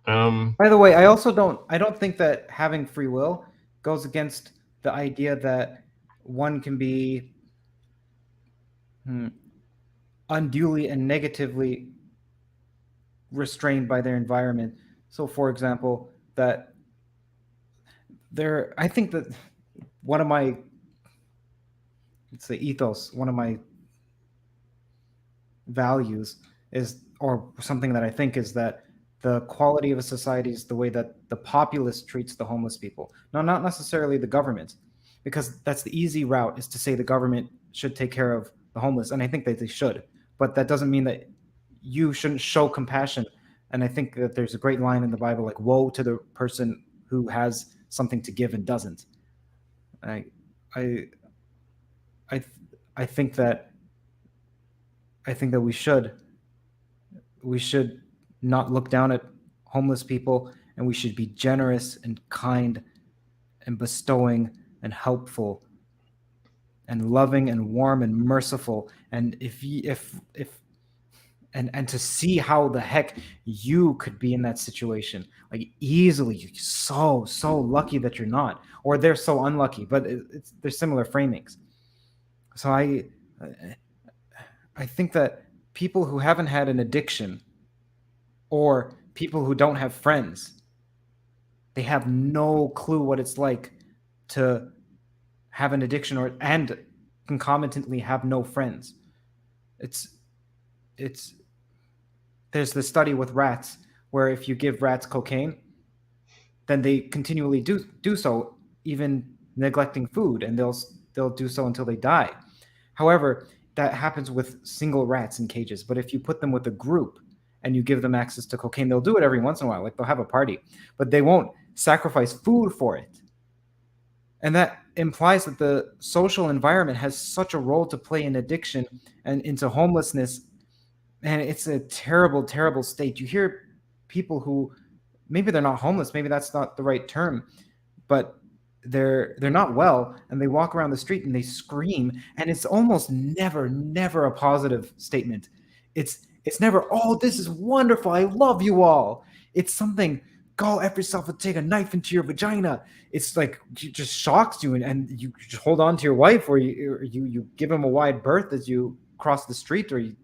Um, By the way, I don't think that having free will goes against the idea that one can be hmm, unduly and negatively restrained by their environment. So, for example, that I think that one of my, let's say, ethos, one of my values is, or something that I think is that the quality of a society is the way that the populace treats the homeless people. No, not necessarily the government, because that's the easy route is to say the government should take care of the homeless, and I think that they should. But that doesn't mean that you shouldn't show compassion. And I think that there's a great line in the Bible, like "Woe to the person who has something to give and doesn't." I, I, I, I think that we should not look down at homeless people, and we should be generous and kind and bestowing and helpful and loving and warm and merciful. And if and to see how the heck you could be in that situation, like easily, you're so lucky that you're not, or they're so unlucky, but they're similar framings. So I think that people who haven't had an addiction or people who don't have friends, they have no clue what it's like to have an addiction or and concomitantly have no friends. It's it's there's this study with rats where if you give rats cocaine, then they continually do so, even neglecting food, and they'll do so until they die. However, that happens with single rats in cages. But if you put them with a group and you give them access to cocaine, they'll do it every once in a while. Like they'll have a party, but they won't sacrifice food for it. And that implies that the social environment has such a role to play in addiction and into homelessness. And it's a terrible, terrible state. You hear people who maybe they're not homeless, maybe that's not the right term, but they're not well and they walk around the street and they scream, and it's almost never a positive statement. It's never, oh, this is wonderful, I love you all. It's something, go F yourself and take a knife into your vagina. It's like it just shocks you, and you just hold on to your wife, or you give them a wide berth as you cross the street, or you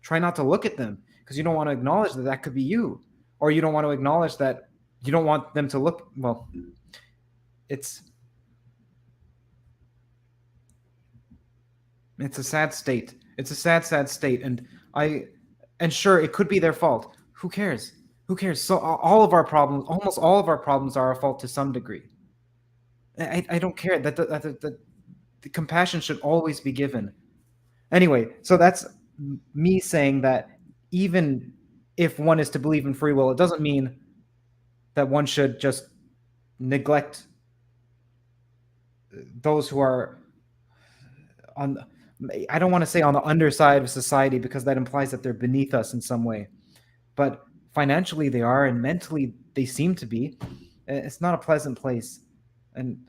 try not to look at them because you don't want to acknowledge that that could be you, or you don't want to acknowledge that you don't want them to look. Well, it's a sad state. It's a sad state, and sure, it could be their fault. Who cares? Who cares? So all of our problems, almost all of our problems, are our fault to some degree. I don't care. The compassion should always be given. Anyway, so that's me saying that even if one is to believe in free will, it doesn't mean that one should just neglect those who are on, I don't want to say on the underside of society, because that implies that they're beneath us in some way, but financially they are, and mentally they seem to be. It's not a pleasant place. And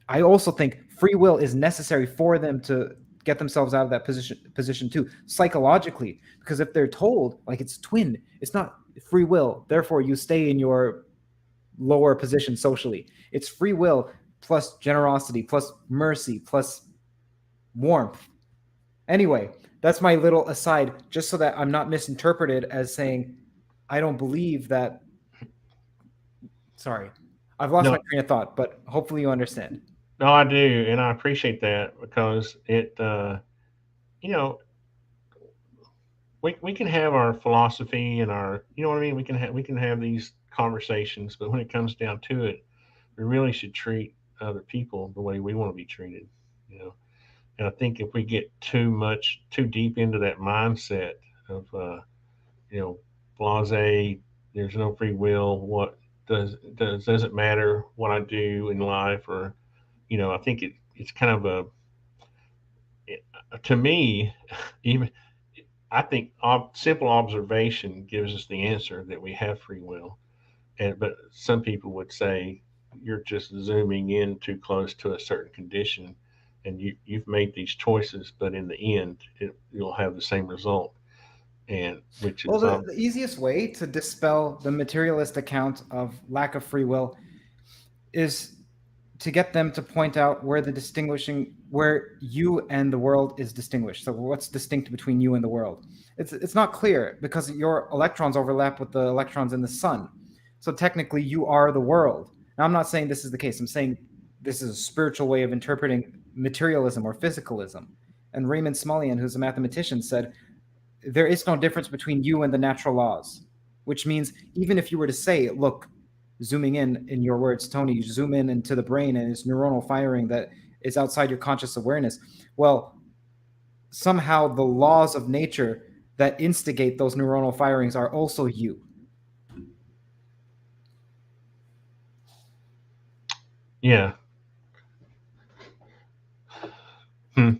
I also think free will is necessary for them to get themselves out of that position too, psychologically, because if they're told, like, it's twin, it's not free will, therefore you stay in your lower position socially. It's free will plus generosity plus mercy plus warmth. Anyway, that's my little aside, just so that I'm not misinterpreted as saying I don't believe that. Sorry, I've lost my train of thought, but hopefully you understand. No, I do, and I appreciate that, because it, you know, we can have our philosophy and our, you know what I mean. We can have these conversations, but when it comes down to it, we really should treat other people the way we want to be treated. You know, and I think if we get too deep into that mindset of, you know, blase, there's no free will. What doesn't matter what I do in life, or, you know, I think it's kind of to me, even, I think simple observation gives us the answer that we have free will. And but some people would say you're just zooming in too close to a certain condition, and you've made these choices, but in the end, you'll have the same result. And which Well, is, the easiest way to dispel the materialist account of lack of free will is to get them to point out where you and the world is distinguished. So what's distinct between you and the world? It's not clear, because your electrons overlap with the electrons in the sun. So technically you are the world. Now, I'm not saying this is the case. I'm saying this is a spiritual way of interpreting materialism or physicalism. And Raymond Smullyan, who's a mathematician, said there is no difference between you and the natural laws, which means even if you were to say, look, zooming in your words, Tony, you zoom in into the brain and it's neuronal firing that is outside your conscious awareness. Well, somehow the laws of nature that instigate those neuronal firings are also you. yeah. Hmm.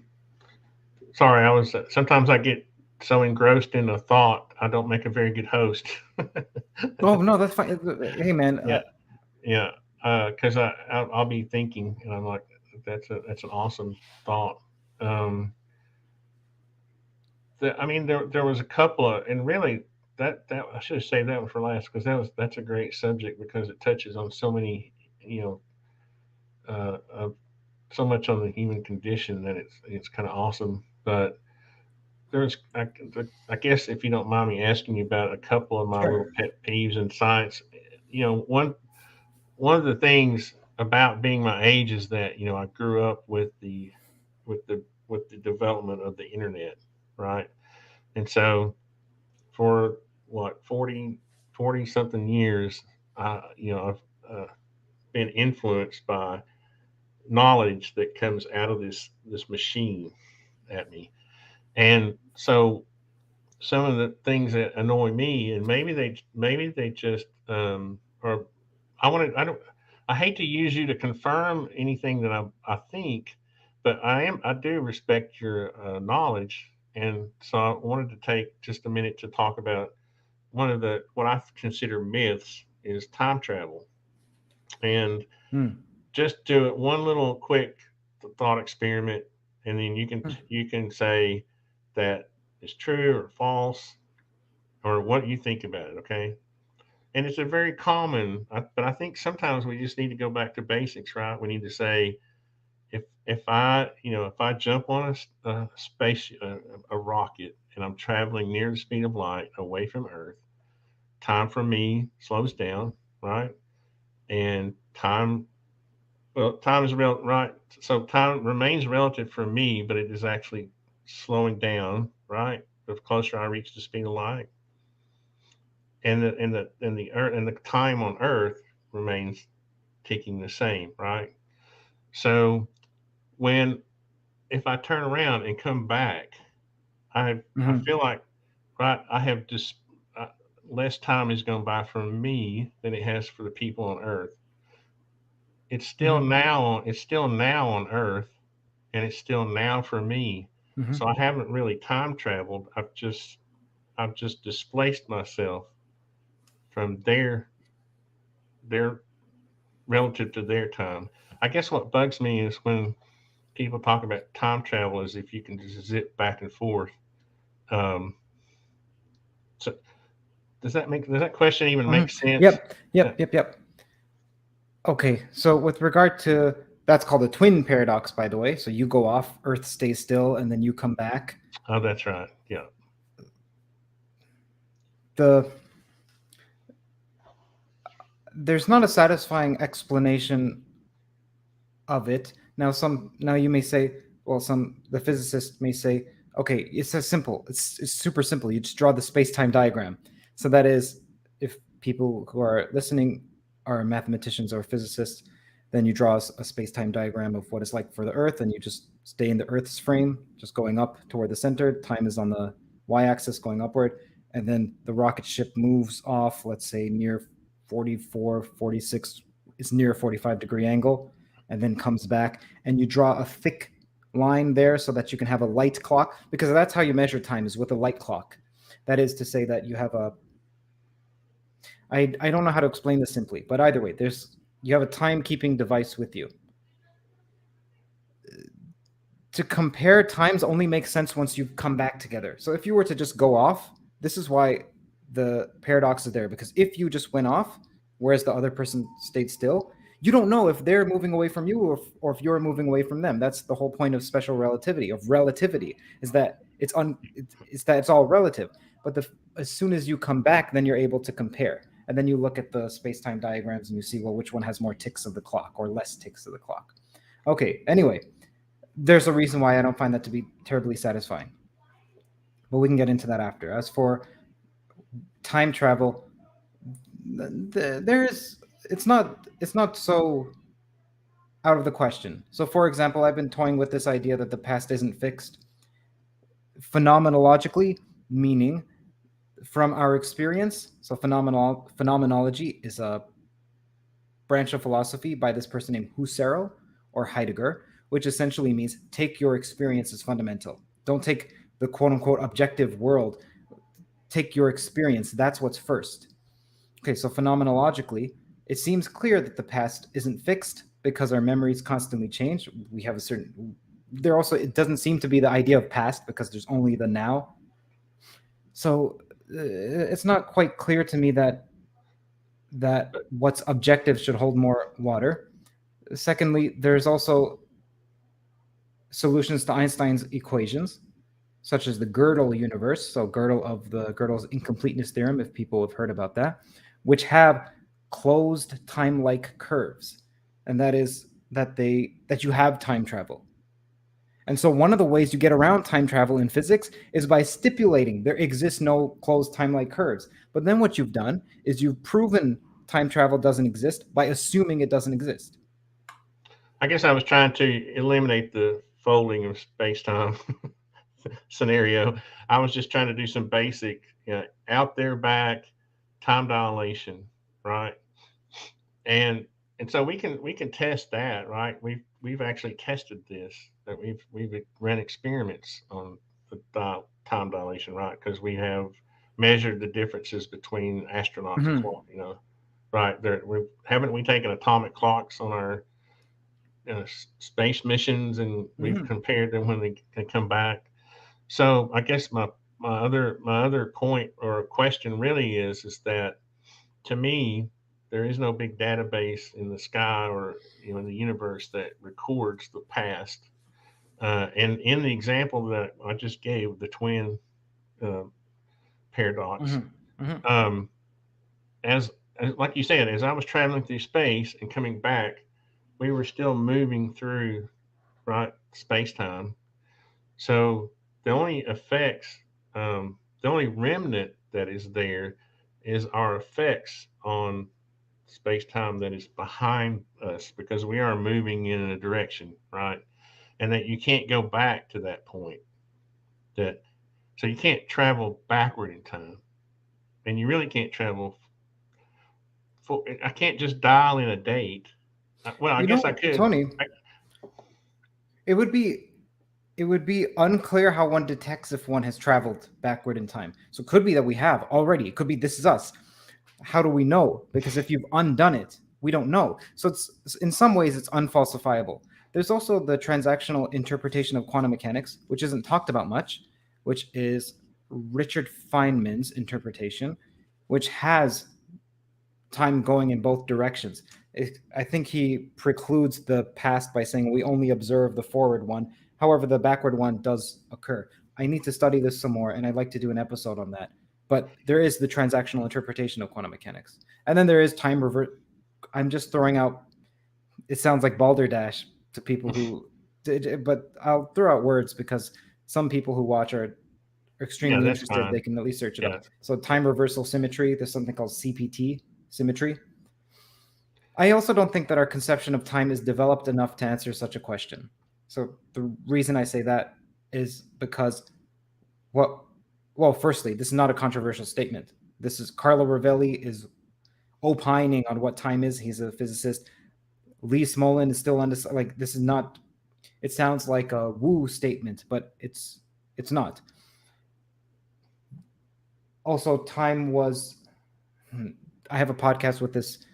Sorry, sometimes I get so engrossed in a thought, I don't make a very good host. Oh no, that's fine. Hey man, Yeah, yeah. Because I'll be thinking, and I'm like, that's an awesome thought. Um, I mean, there was a couple of, and really, that I should have saved that one for last, because that's a great subject, because it touches on so many, you know, uh, so much on the human condition that it's kind of awesome. But there's, I guess, if you don't mind me asking you about a couple of my little Sure. pet peeves in science, one of the things about being my age is that I grew up with the with the development of the internet, right? And so for what 40 something years, I've been influenced by knowledge that comes out of this machine at me. And so some of the things that annoy me, and maybe they just or I don't I hate to use you to confirm anything that I think, but I do respect your knowledge, and so I wanted to take just a minute to talk about one of the what I consider myths is time travel, and Hmm. just do it one little quick thought experiment, and then you can say that it's true or false or what you think about it. Okay, and it's a very common, but I think sometimes we just need to go back to basics, right? We need to say if I jump on a space a rocket and I'm traveling near the speed of light away from Earth, time for me slows down, right? And time is right. So time remains relative for me, but it is actually slowing down, right? The closer I reach the speed of light, and the time on Earth remains ticking the same, right? So when if I turn around and come back, I Hmm. feel like right I have just uh, less time has gone by for me than it has for the people on Earth. Hmm. It's still now on Earth, and it's still now for me. Hmm. So I haven't really time traveled. I've just displaced myself from their relative to their time. I guess what bugs me is when people talk about time travel as if you can just zip back and forth. Um, so does that question even Hmm. make sense? Yep. Uh, Yep. Yep. Yep. Okay. So with regard to that's called a twin paradox, by the way. So you go off, Earth stays still, and then you come back. oh, that's right. Yeah. The There's not a satisfying explanation of it. Now you may say, well, the physicist may say, okay, it's as simple. It's super simple. You just draw the space-time diagram. So that is, if people who are listening are mathematicians or physicists, then you draw a space-time diagram of what it's like for the Earth, and you just stay in the Earth's frame, just going up toward the center. Time is on the y-axis going upward, and then the rocket ship moves off, let's say near 44, 46, it's near a 45-degree angle, and then comes back, and you draw a thick line there so that you can have a light clock, because that's how you measure time, is with a light clock. That is to say that you have a I don't know how to explain this simply, but either way, you have a timekeeping device with you. To compare times only makes sense once you've come back together. So if you were to just go off, this is why the paradox is there, because if you just went off, whereas the other person stayed still, you don't know if they're moving away from you, or if you're moving away from them. That's the whole point of special relativity, is that it's that it's all relative. But as soon as you come back, then you're able to compare. And then you look at the space-time diagrams and you see, well, which one has more ticks of the clock or less ticks of the clock. Okay, anyway, there's a reason why I don't find that to be terribly satisfying. But we can get into that after. As for time travel, there's it's not so out of the question. So for example, I've been toying with this idea that the past isn't fixed phenomenologically, meaning from our experience. So phenomenology is a branch of philosophy by this person named Husserl or Heidegger, which essentially means take your experience as fundamental. Don't take the quote unquote objective world. Take your experience. That's what's first. Okay, so phenomenologically, it seems clear that the past isn't fixed because our memories constantly change. We have a certain. There also, it doesn't seem to be the idea of past because there's only the now. So it's not quite clear to me that what's objective should hold more water. Secondly, there's also solutions to Einstein's equations, such as the Gödel universe, so Gödel's incompleteness theorem, if people have heard about that, which have closed time-like curves, and that is that you have time travel. And so one of the ways you get around time travel in physics is by stipulating there exists no closed time-like curves. But then what you've done is you've proven time travel doesn't exist by assuming it doesn't exist. I guess I was trying to eliminate the folding of space-time scenario. I was just trying to do some basic, out there, back, time dilation, right? And so we can test that, right? We've actually tested this. That we've ran experiments on the time dilation, right? Because we have measured the differences between astronauts, Mm-hmm. right? There, haven't we taken atomic clocks on our space missions, and we've Mm-hmm. compared them when they come back. So I guess my other point or question really is that, to me, there is no big database in the sky or in the universe that records the past. And in the example that I just gave, the twin uh, paradox, Mm-hmm. Mm-hmm. um, as like you said, as I was traveling through space and coming back, we were still moving through, right, space time. So the only effects, the only remnant that is there is our effects on space time that is behind us, because we are moving in a direction, right? And that you can't go back to that point. That So you can't travel backward in time, and you really can't travel. I can't just dial in a date. Well, I You guess I know, could. Tony, it would be it would be unclear how one detects if one has traveled backward in time. So it could be that we have already. It could be this is us. How do we know? Because if you've undone it, we don't know. So it's in some ways it's unfalsifiable. There's also the transactional interpretation of quantum mechanics, which isn't talked about much, which is Richard Feynman's interpretation, which has time going in both directions. I think he precludes the past by saying we only observe the forward one. However, the backward one does occur. I need to study this some more, and I'd like to do an episode on that. But there is the transactional interpretation of quantum mechanics. And then there is time revert. I'm just throwing out, it sounds like balderdash to people who, but I'll throw out words because some people who watch are Yeah, extremely that's interested. fine. They can at least search it Yeah. up. So time reversal symmetry, there's something called CPT, symmetry. I also don't think that our conception of time is developed enough to answer such a question. So the reason I say that is because what well, firstly, this is not a controversial statement. This is Carlo Rovelli is opining on what time is. He's a physicist. Lee Smolin is still undecided. Like this is not. It sounds like a woo statement, but it's not. Also, time was. I have a podcast with this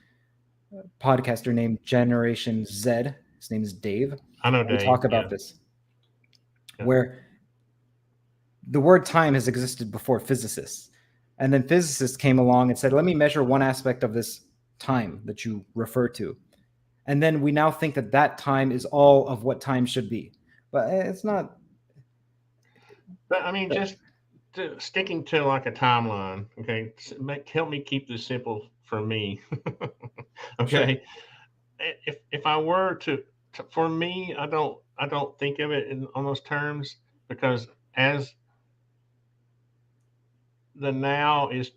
podcaster named Generation Z. His name is Dave. I know, We Dave. talk about Yeah. this, Yeah. where the word time has existed before physicists. And then physicists came along and said, let me measure one aspect of this time that you refer to. And then we now think that that time is all of what time should be. But it's not. But I mean, just sticking to like a timeline, okay? Help me keep this simple for me, Sure. okay? If I were for me, I don't think of it on those terms, because as the now is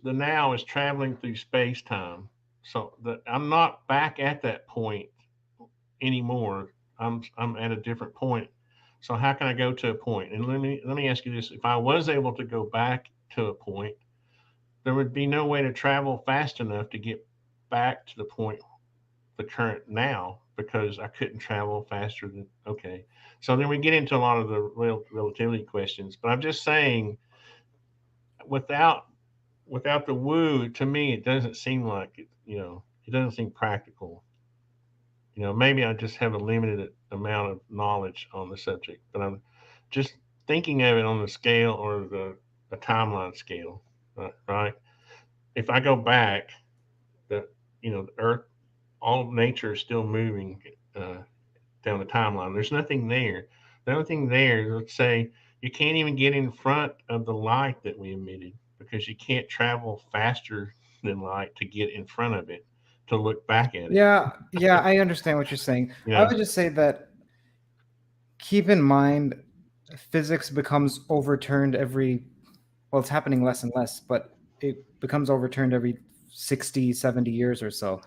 traveling through space time, so I'm not back at that point anymore. I'm at a different point. So how can I go to a point? And let me ask you this: if I was able to go back to a point, there would be no way to travel fast enough to get back to the point, the current now, because I couldn't travel faster than, okay. So then we get into a lot of the relativity questions. But I'm just saying, without the woo, to me, it doesn't seem like it. It doesn't seem practical. Maybe I just have a limited amount of knowledge on the subject, but I'm just thinking of it on the scale, or the timeline scale, right? If I go back, the Earth, all of nature is still moving down the timeline. There's nothing there. The only thing there is, let's say you can't even get in front of the light that we emitted because you can't travel faster than light to get in front of it to look back at it. Yeah, I understand what you're saying. You I know, would just say that keep in mind physics becomes overturned every, well, it's happening less and less, but it becomes overturned every 60, 70 years or so.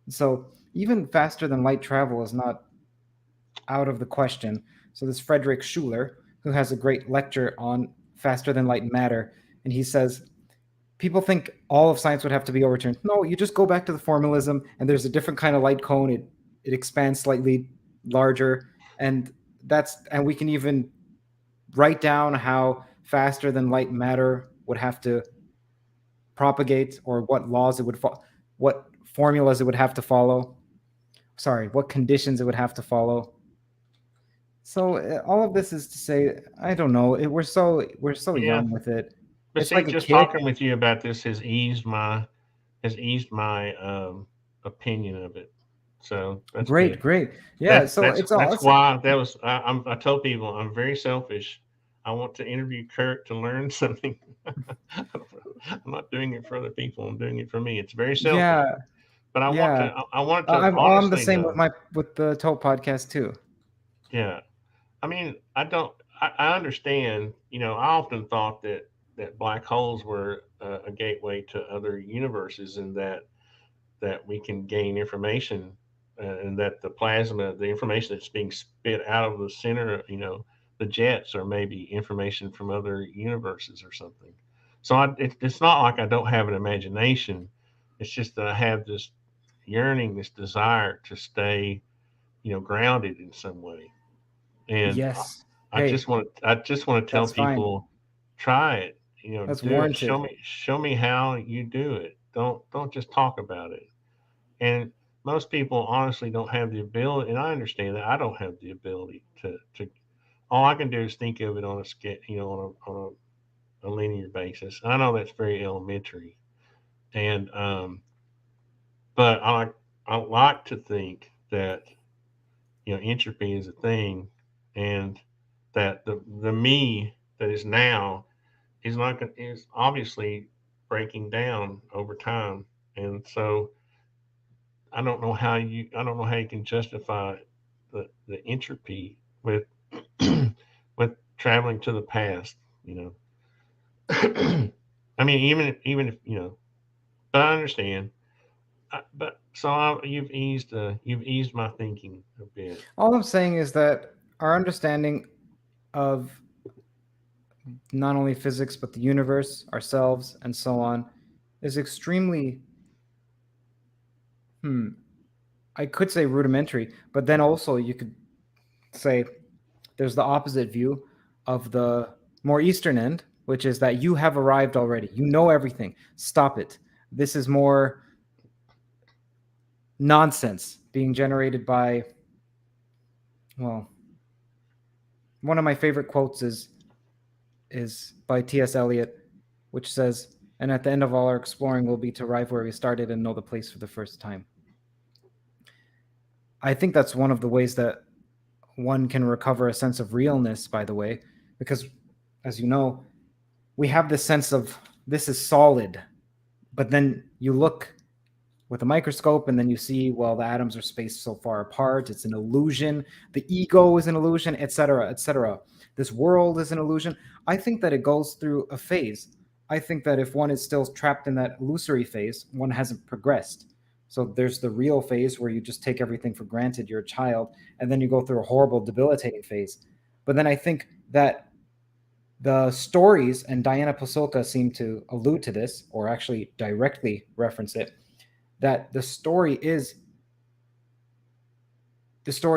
So even faster than light travel is not out of the question. So this Frederick Schuler, who has a great lecture on faster than light matter, and he says people think all of science would have to be overturned. No, you just go back to the formalism, and there's a different kind of light cone. It expands slightly larger, and we can even write down how faster than light matter would have to propagate, or what laws it would what formulas it would have to follow. Sorry, what conditions it would have to follow. So all of this is to say, I don't know. We're so yeah. young with it. But It's see, like a just kid. talking with you about this has eased my opinion of it. So that's Great, good. great. Yeah. That's So that's it's all. that's It's, why that was. I told people I'm very selfish. I want to interview Kurt to learn something. I'm not doing it for other people. I'm doing it for me. It's very selfish, yeah, but I want yeah. to. I want to I'm the honestly same with though. the Tote podcast too. Yeah. I mean, I don't. I understand. I often thought that black holes were a gateway to other universes, and that we can gain information, and that the plasma, the information that's being spit out of the center, the jets are maybe information from other universes or something. So it's not like I don't have an imagination. It's just that I have this yearning, this desire to stay, grounded in some way. And Yes. Hey, I just want to tell that's fine. people, try it. That's Do it. Show warranted. me show me how you do it. Don't just talk about it. And most people honestly don't have the ability, and I understand that I don't have the ability to. All I can do is think of it on a scale, on a linear basis. I know that's very elementary, and but I like to think that entropy is a thing, and that the me that is now is obviously breaking down over time, and so I don't know how you can justify the entropy with with traveling to the past. You know, I mean, even if but I understand. But so you've eased my thinking a bit. All I'm saying is that our understanding of not only physics but the universe, ourselves, and so on, is extremely, I could say rudimentary, but then also you could say there's the opposite view of the more eastern end, which is that you have arrived already. You know everything. Stop it. This is more nonsense being generated by, well, one of my favorite quotes is by T.S. Eliot, which says, "And at the end of all our exploring will be to arrive where we started and know the place for the first time." I think that's one of the ways that one can recover a sense of realness, by the way, because, as you know, we have this sense of this is solid, but then you look with a microscope and then you see, well, the atoms are spaced so far apart. It's an illusion. The ego is an illusion, etc., etc. This world is an illusion. I think that it goes through a phase. I think that if one is still trapped in that illusory phase, one hasn't progressed. So there's the real phase where you just take everything for granted, you're a child, and then you go through a horrible, debilitating phase. But then I think that the stories, and Diana Pasulka seemed to allude to this, or actually directly reference it, that the story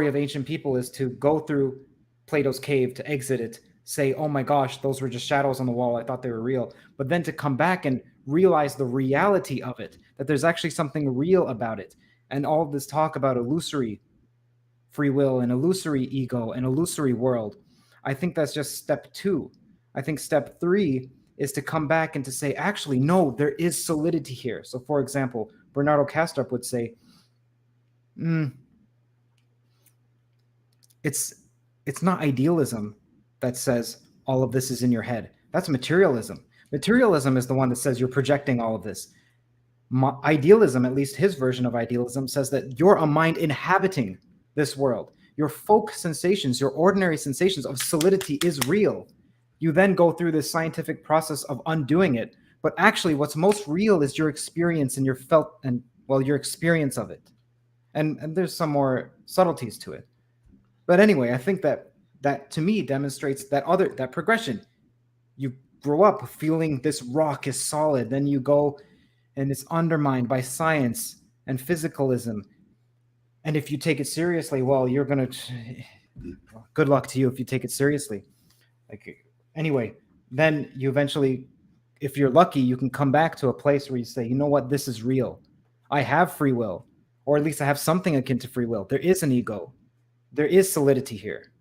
of ancient people is to go through Plato's cave, to exit it, say, oh my gosh, those were just shadows on the wall. I thought they were real. But then to come back and realize the reality of it, that there's actually something real about it. And all this talk about illusory free will and illusory ego and illusory world, I think that's just step 2. I think step 3 is to come back and to say, actually, no, there is solidity here. So, for example, Bernardo Kastrup would say, it's it's not idealism that says all of this is in your head. That's materialism. Materialism is the one that says you're projecting all of this. Idealism, at least his version of idealism, says that you're a mind inhabiting this world. Your folk sensations, your ordinary sensations of solidity is real. You then go through this scientific process of undoing it. But actually, what's most real is your experience and your experience of it. And there's some more subtleties to it. But anyway, I think that to me demonstrates that progression. You grow up feeling this rock is solid, then you go and it's undermined by science and physicalism. And if you take it seriously, well, you're going to good luck to you if you take it seriously. Like anyway, then you eventually, if you're lucky, you can come back to a place where you say, you know what, this is real. I have free will, or at least I have something akin to free will. There is an ego. There is solidity here.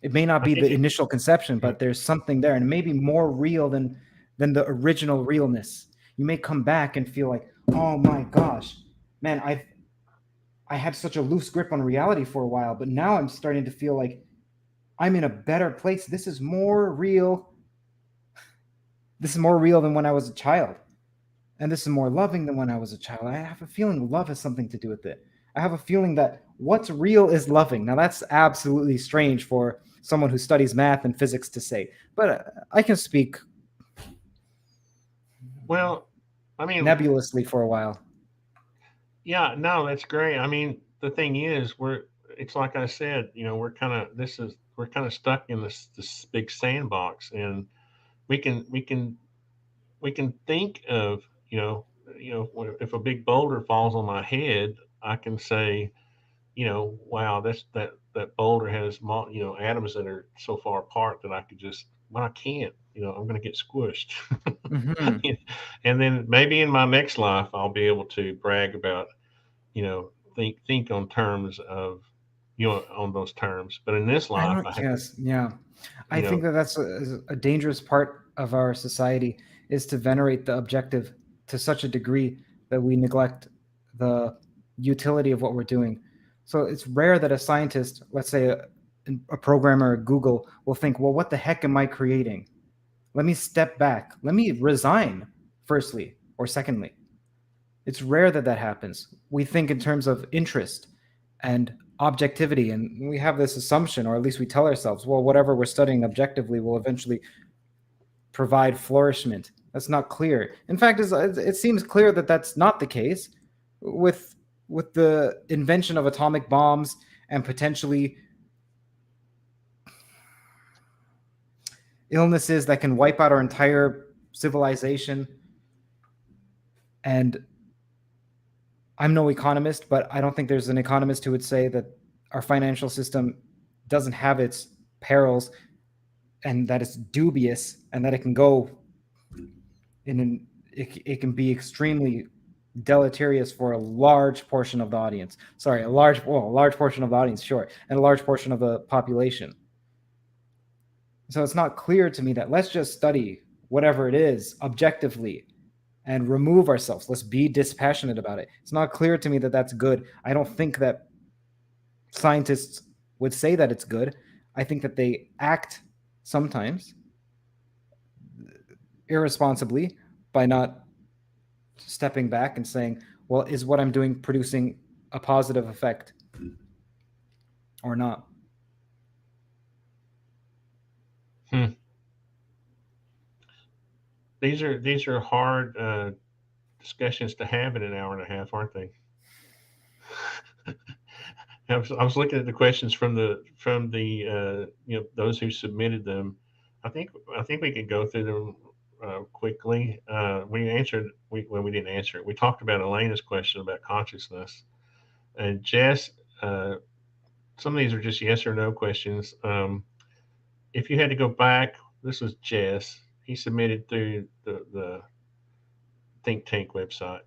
It may not be the initial conception, but there's something there, and it may be more real than the original realness. You may come back and feel like, oh my gosh, man, I had such a loose grip on reality for a while, but now I'm starting to feel like I'm in a better place. This is more real. This is more real than when I was a child. And this is more loving than when I was a child. I have a feeling love has something to do with it. I have a feeling that what's real is loving. Now, that's absolutely strange for someone who studies math and physics to say, but I can speak nebulously for a while. Yeah, no, that's great. I mean, the thing is, it's like I said, we're kind of stuck in this big sandbox, and we can we can we can think of, if a big boulder falls on my head, I can say, wow, that boulder has atoms that are so far apart that I could just, well, I can't, I'm going to get squished. Mm-hmm. And then maybe in my next life, I'll be able to brag about, think on terms of, on those terms. But in this I life, don't. I have to, Yes, yeah. I you think know, that's a dangerous part of our society is to venerate the objective to such a degree that we neglect the utility of what we're doing. So it's rare that a scientist, let's say a programmer at Google, will think, "Well, what the heck am I creating? Let me step back. Let me resign." Firstly, or secondly, it's rare that that happens. We think in terms of interest and objectivity, and we have this assumption, or at least we tell ourselves, well, whatever we're studying objectively will eventually provide flourishment. That's not clear. In fact, it seems clear that that's not the case with the invention of atomic bombs and potentially illnesses that can wipe out our entire civilization. And I'm no economist, but I don't think there's an economist who would say that our financial system doesn't have its perils and that it's dubious and that it can go it can be extremely deleterious for a large portion of the audience. Sorry, a large portion of the audience, sure, and a large portion of the population. So it's not clear to me that let's just study whatever it is objectively and remove ourselves. Let's be dispassionate about it. It's not clear to me that that's good. I don't think that scientists would say that it's good. I think that they act sometimes irresponsibly by not stepping back and saying, well, is what I'm doing producing a positive effect or not? These are hard discussions to have in an hour and a half, aren't they? I was looking at the questions from the those who submitted them. I think we could go through them quickly. We didn't answer it. We talked about Elena's question about consciousness, and Jess. Some of these are just yes or no questions. If you had to go back, this was Jess. He submitted through the think tank website.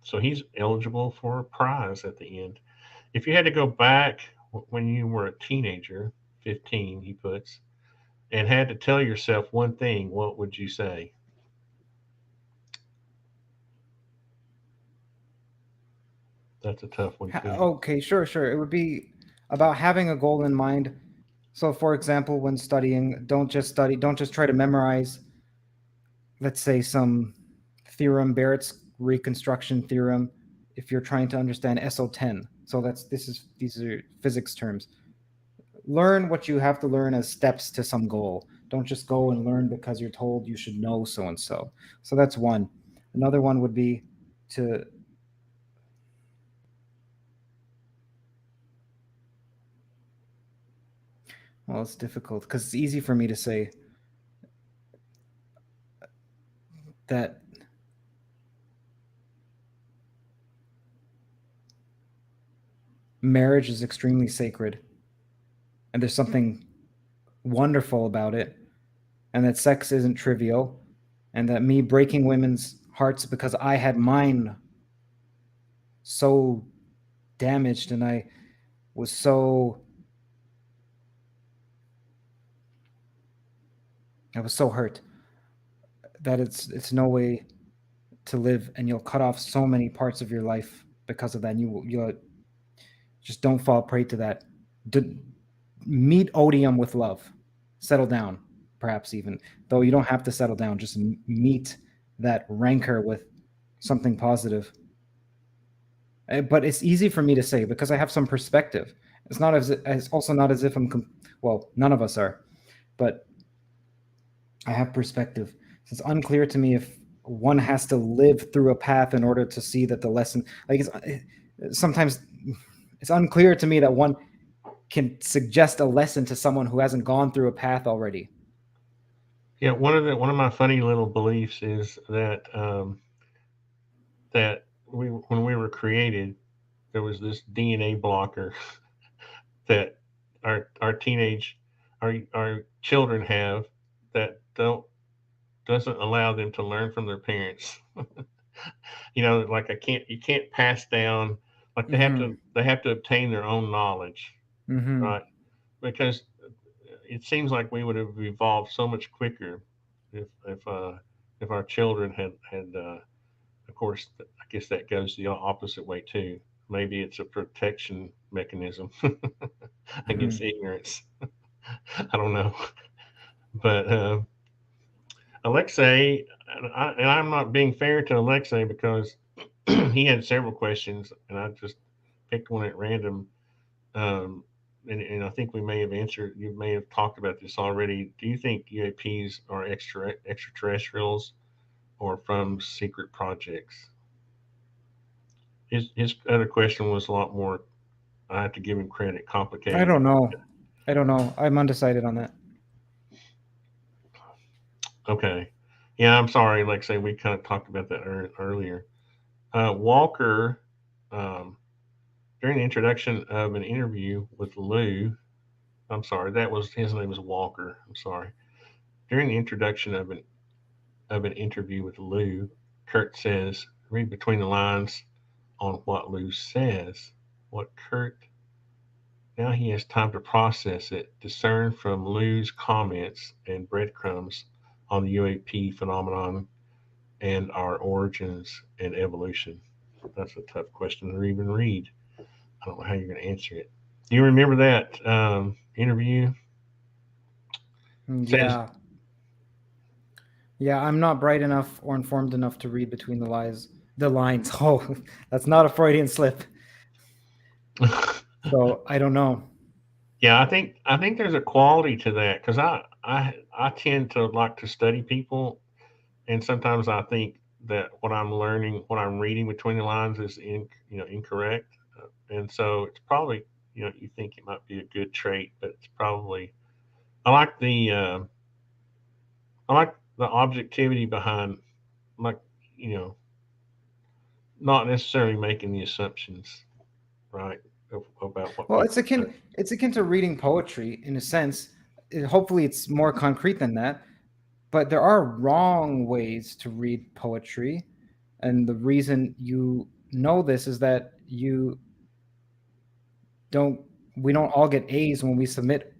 So he's eligible for a prize at the end. If you had to go back when you were a teenager, 15, he puts, and had to tell yourself one thing, what would you say? That's a tough one too. Okay, sure. It would be about having a goal in mind. So, for example, when studying, don't just try to memorize, let's say, some theorem, Barrett's reconstruction theorem, if you're trying to understand SO10. So these are physics terms. Learn what you have to learn as steps to some goal. Don't just go and learn because you're told you should know so and so. So that's one. Another one would be to well, it's difficult because it's easy for me to say that marriage is extremely sacred and there's something wonderful about it, and that sex isn't trivial, and that me breaking women's hearts because I had mine so damaged and I was so hurt that it's no way to live, and you'll cut off so many parts of your life because of that. And you just don't fall prey to that. Meet odium with love. Settle down, perhaps even. Though you don't have to settle down. Just meet that rancor with something positive. But it's easy for me to say because I have some perspective. It's also not as if well, none of us are, but I have perspective. It's unclear to me if one has to live through a path in order to see that the lesson, like sometimes it's unclear to me that one can suggest a lesson to someone who hasn't gone through a path already. Yeah, one of my funny little beliefs is that that when we were created, there was this DNA blocker that our teenage our children have that doesn't allow them to learn from their parents. Like you can't pass down, like they have to obtain their own knowledge, right? Because it seems like we would have evolved so much quicker if our children had of course, I guess that goes the opposite way too. Maybe it's a protection mechanism against ignorance. I don't know, but Alexei, and I'm not being fair to Alexei because he had several questions, and I just picked one at random. Um, and I think we may have answered. You may have talked about this already. Do you think UAPs are extraterrestrials or from secret projects? His other question was a lot more. I have to give him credit. Complicated. I don't know. I'm undecided on that. Okay. Yeah, I'm sorry. Like I say, we kind of talked about that earlier. Walker, during the introduction of an interview with Lou, I'm sorry, that was his name was Walker. I'm sorry. During the introduction of an interview with Lou, Curt says, read between the lines on what Lou says. What Curt Now he has time to process it, discern from Lou's comments and breadcrumbs on the UAP phenomenon and our origins and evolution. That's a tough question to even read. I don't know how you're going to answer it. Do you remember that interview? Yeah. Yeah, I'm not bright enough or informed enough to read between the lines. Oh, that's not a Freudian slip. So I don't know. Yeah, I think there's a quality to that because I tend to like to study people, and sometimes I think that what I'm learning, what I'm reading between the lines is incorrect, and so it's probably you think it might be a good trait, but it's probably I like the uh, I like the objectivity behind like you know not necessarily making the assumptions right about what Well, people say. it's akin to reading poetry in a sense. Hopefully, it's more concrete than that. But there are wrong ways to read poetry, and the reason you know this is that we don't all get A's when we submit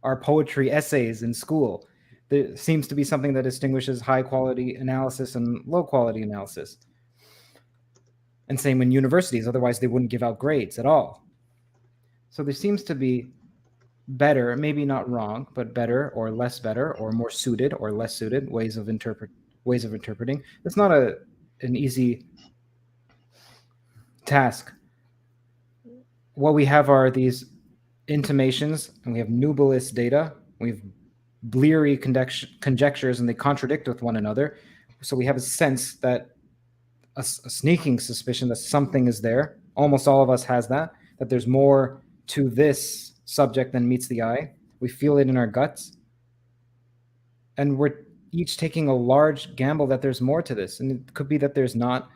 our poetry essays in school. There seems to be something that distinguishes high quality analysis and low quality analysis. And same in universities, otherwise they wouldn't give out grades at all. So there seems to be better, maybe not wrong, but better or less better or more suited or less suited ways of interpreting. It's not an easy task. What we have are these intimations, and we have nubulous data. We have bleary conjectures, and they contradict with one another. So we have a sense that a sneaking suspicion that something is there. Almost all of us has that there's more to this subject than meets the eye. We feel it in our guts. And we're each taking a large gamble that there's more to this. And it could be that there's not.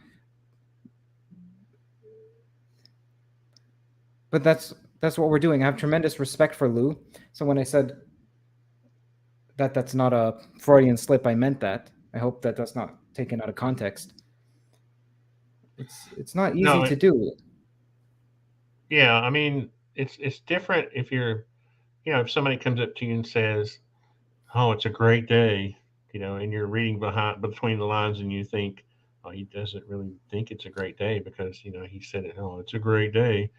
But that's what we're doing. I have tremendous respect for Lou. So when I said that that's not a Freudian slip, I meant that. I hope that that's not taken out of context. It's not easy No, to do. yeah, I mean, it's different if you're, if somebody comes up to you and says, "Oh, it's a great day," and you're reading behind between the lines, and you think, "Oh, he doesn't really think it's a great day because he said it. Oh, it's a great day."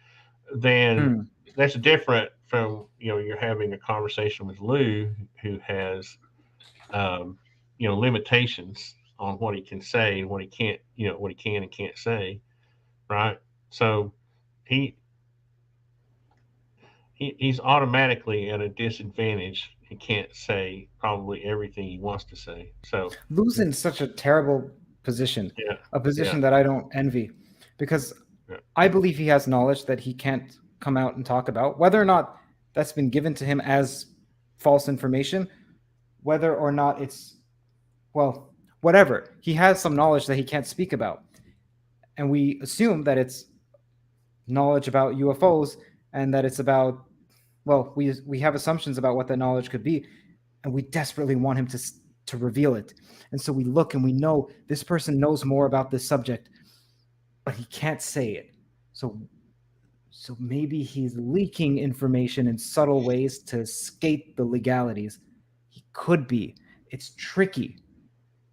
Then Hmm. that's different from you're having a conversation with Lou who has um, limitations on what he can say and what he can't, what he can and can't say, right? So he he's automatically at a disadvantage. He can't say probably everything he wants to say. So Lou's in such a terrible position, yeah, a yeah, position that I don't envy, because yeah. I believe he has knowledge that he can't come out and talk about, whether or not that's been given to him as false information, whether or not it's, well, whatever. He has some knowledge that he can't speak about. And we assume that it's knowledge about UFOs and that it's about, well, we have assumptions about what that knowledge could be, and we desperately want him to reveal it. And so we look and we know this person knows more about this subject, but he can't say it. So maybe he's leaking information in subtle ways to escape the legalities. He could be. It's tricky.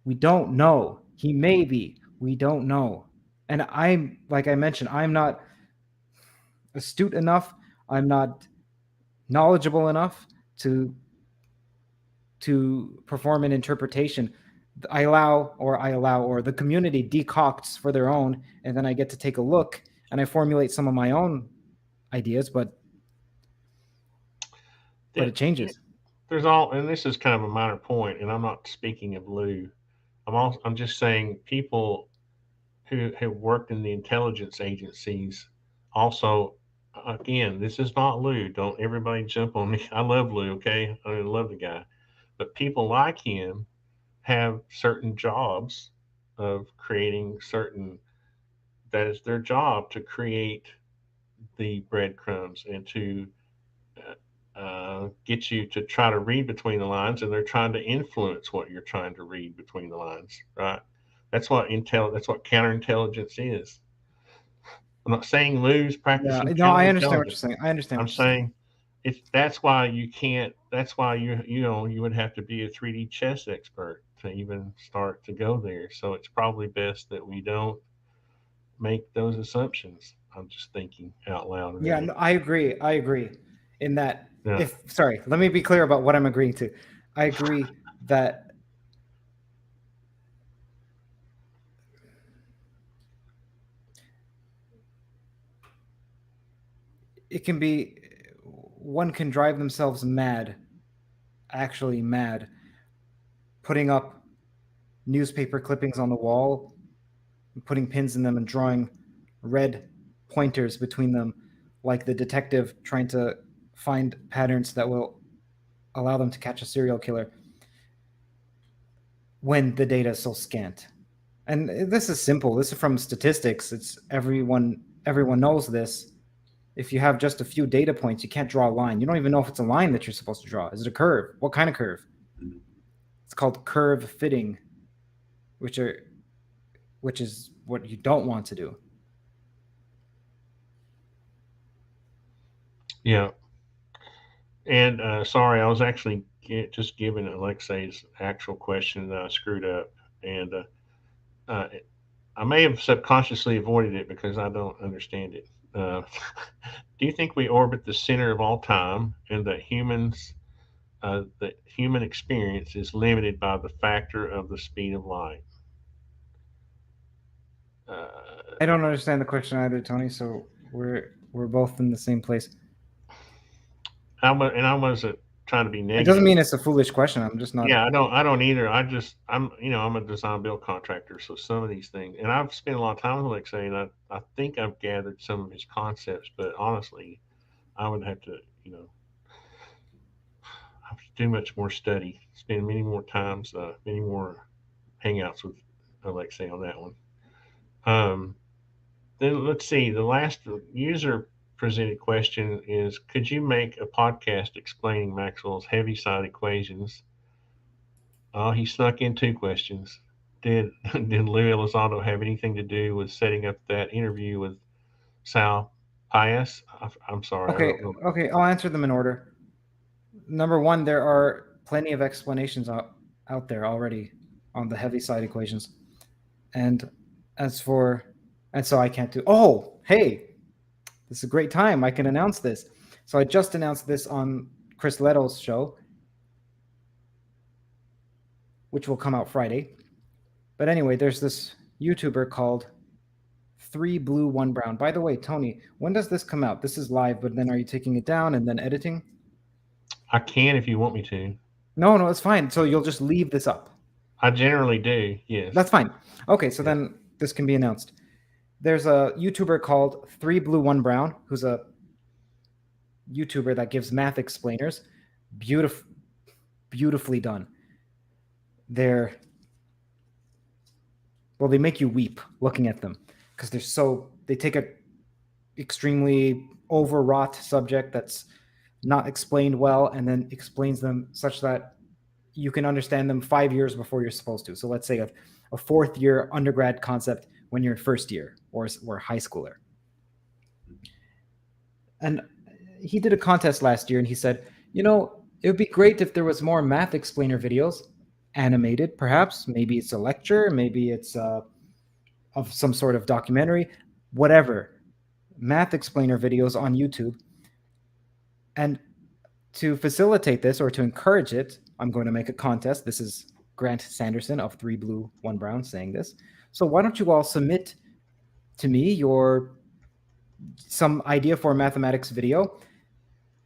We don't know. He may be. We don't know. And I'm, like I mentioned, I'm not astute enough. I'm not knowledgeable enough to perform an interpretation. Or the community decocts for their own, and then I get to take a look and I formulate some of my own ideas, but it It, changes. there's all, and this is kind of a minor point, and I'm not speaking of Lou. I'm just saying people who have worked in the intelligence agencies also. Again, this is not Lou. Don't everybody jump on me. I love Lou. Okay, I love the guy, but people like him have certain jobs of creating certain. That is their job to create the breadcrumbs and to get you to try to read between the lines, and they're trying to influence what you're trying to read between the lines, right? That's what intel. That's what counterintelligence is. I'm not saying Lou's Yeah, practicing no, I understand what you're counterintelligence. saying. I understand I'm what you're saying. saying it's that's why you can't. That's why you would have to be a 3D chess expert to even start to go there. So it's probably best that we don't make those assumptions. I'm just thinking out loud, Yeah, really. no, I agree. I agree in that, Yeah. if, sorry, let me be clear about what I'm agreeing to. I agree that it can be, one can drive themselves mad, actually mad, putting up newspaper clippings on the wall, putting pins in them and drawing red pointers between them, like the detective trying to find patterns that will allow them to catch a serial killer when the data is so scant. And this is simple. This is from statistics. It's everyone knows this. If you have just a few data points, you can't draw a line. You don't even know if it's a line that you're supposed to draw. Is it a curve? What kind of curve? It's called curve fitting, which are which is what you don't want to do. Yeah. And sorry, I was actually just giving Alexei's actual question that I screwed up, and uh, I may have subconsciously avoided it because I don't understand it. Do you think we orbit the center of all time, and that the human experience is limited by the factor of the speed of light? I don't understand the question either, Tony. So we're both in the same place. I wasn't trying to be It doesn't negative. mean it's a foolish question. I'm just not. Yeah, I don't either. I'm a design build contractor, so some of these things, and I've spent a lot of time with Alexei, and I think I've gathered some of his concepts, but honestly, I would have to, I have to do much more study, spend many more hangouts with Alexei on that one. Um, then let's see. The last user presented question is: could you make a podcast explaining Maxwell's Heaviside equations? Oh, he snuck in two questions. Did Lou Elizondo have anything to do with setting up that interview with Sal Pius? I'm sorry, I Okay, don't know. okay. I'll answer them in order. Number one, there are plenty of explanations out there already on the Heaviside equations, and so I can't do. Oh, hey, this is a great time. I can announce this. So I just announced this on Chris Leto's show, which will come out Friday. But anyway, there's this YouTuber called 3 Blue 1 Brown. By the way, Tony, when does this come out? This is live, but then are you taking it down and then editing? I can if you want me to. No, it's fine. So you'll just leave this up. I generally do. Yes. That's fine. Okay, so then this can be announced. There's a YouTuber called 3 Blue 1 Brown, who's a YouTuber that gives math explainers. Beautifully done. They make you weep looking at them because they take a extremely overwrought subject that's not explained well and then explains them such that you can understand them 5 years before you're supposed to. So let's say a fourth year undergrad concept when you're in first year or high schooler. And he did a contest last year and he said, it would be great if there was more math explainer videos, animated perhaps. Maybe it's a lecture, maybe it's of some sort of documentary, whatever. Math explainer videos on YouTube. And to facilitate this or to encourage it, I'm going to make a contest. This is Grant Sanderson of 3 Blue 1 Brown saying this. So why don't you all submit to me some idea for a mathematics video,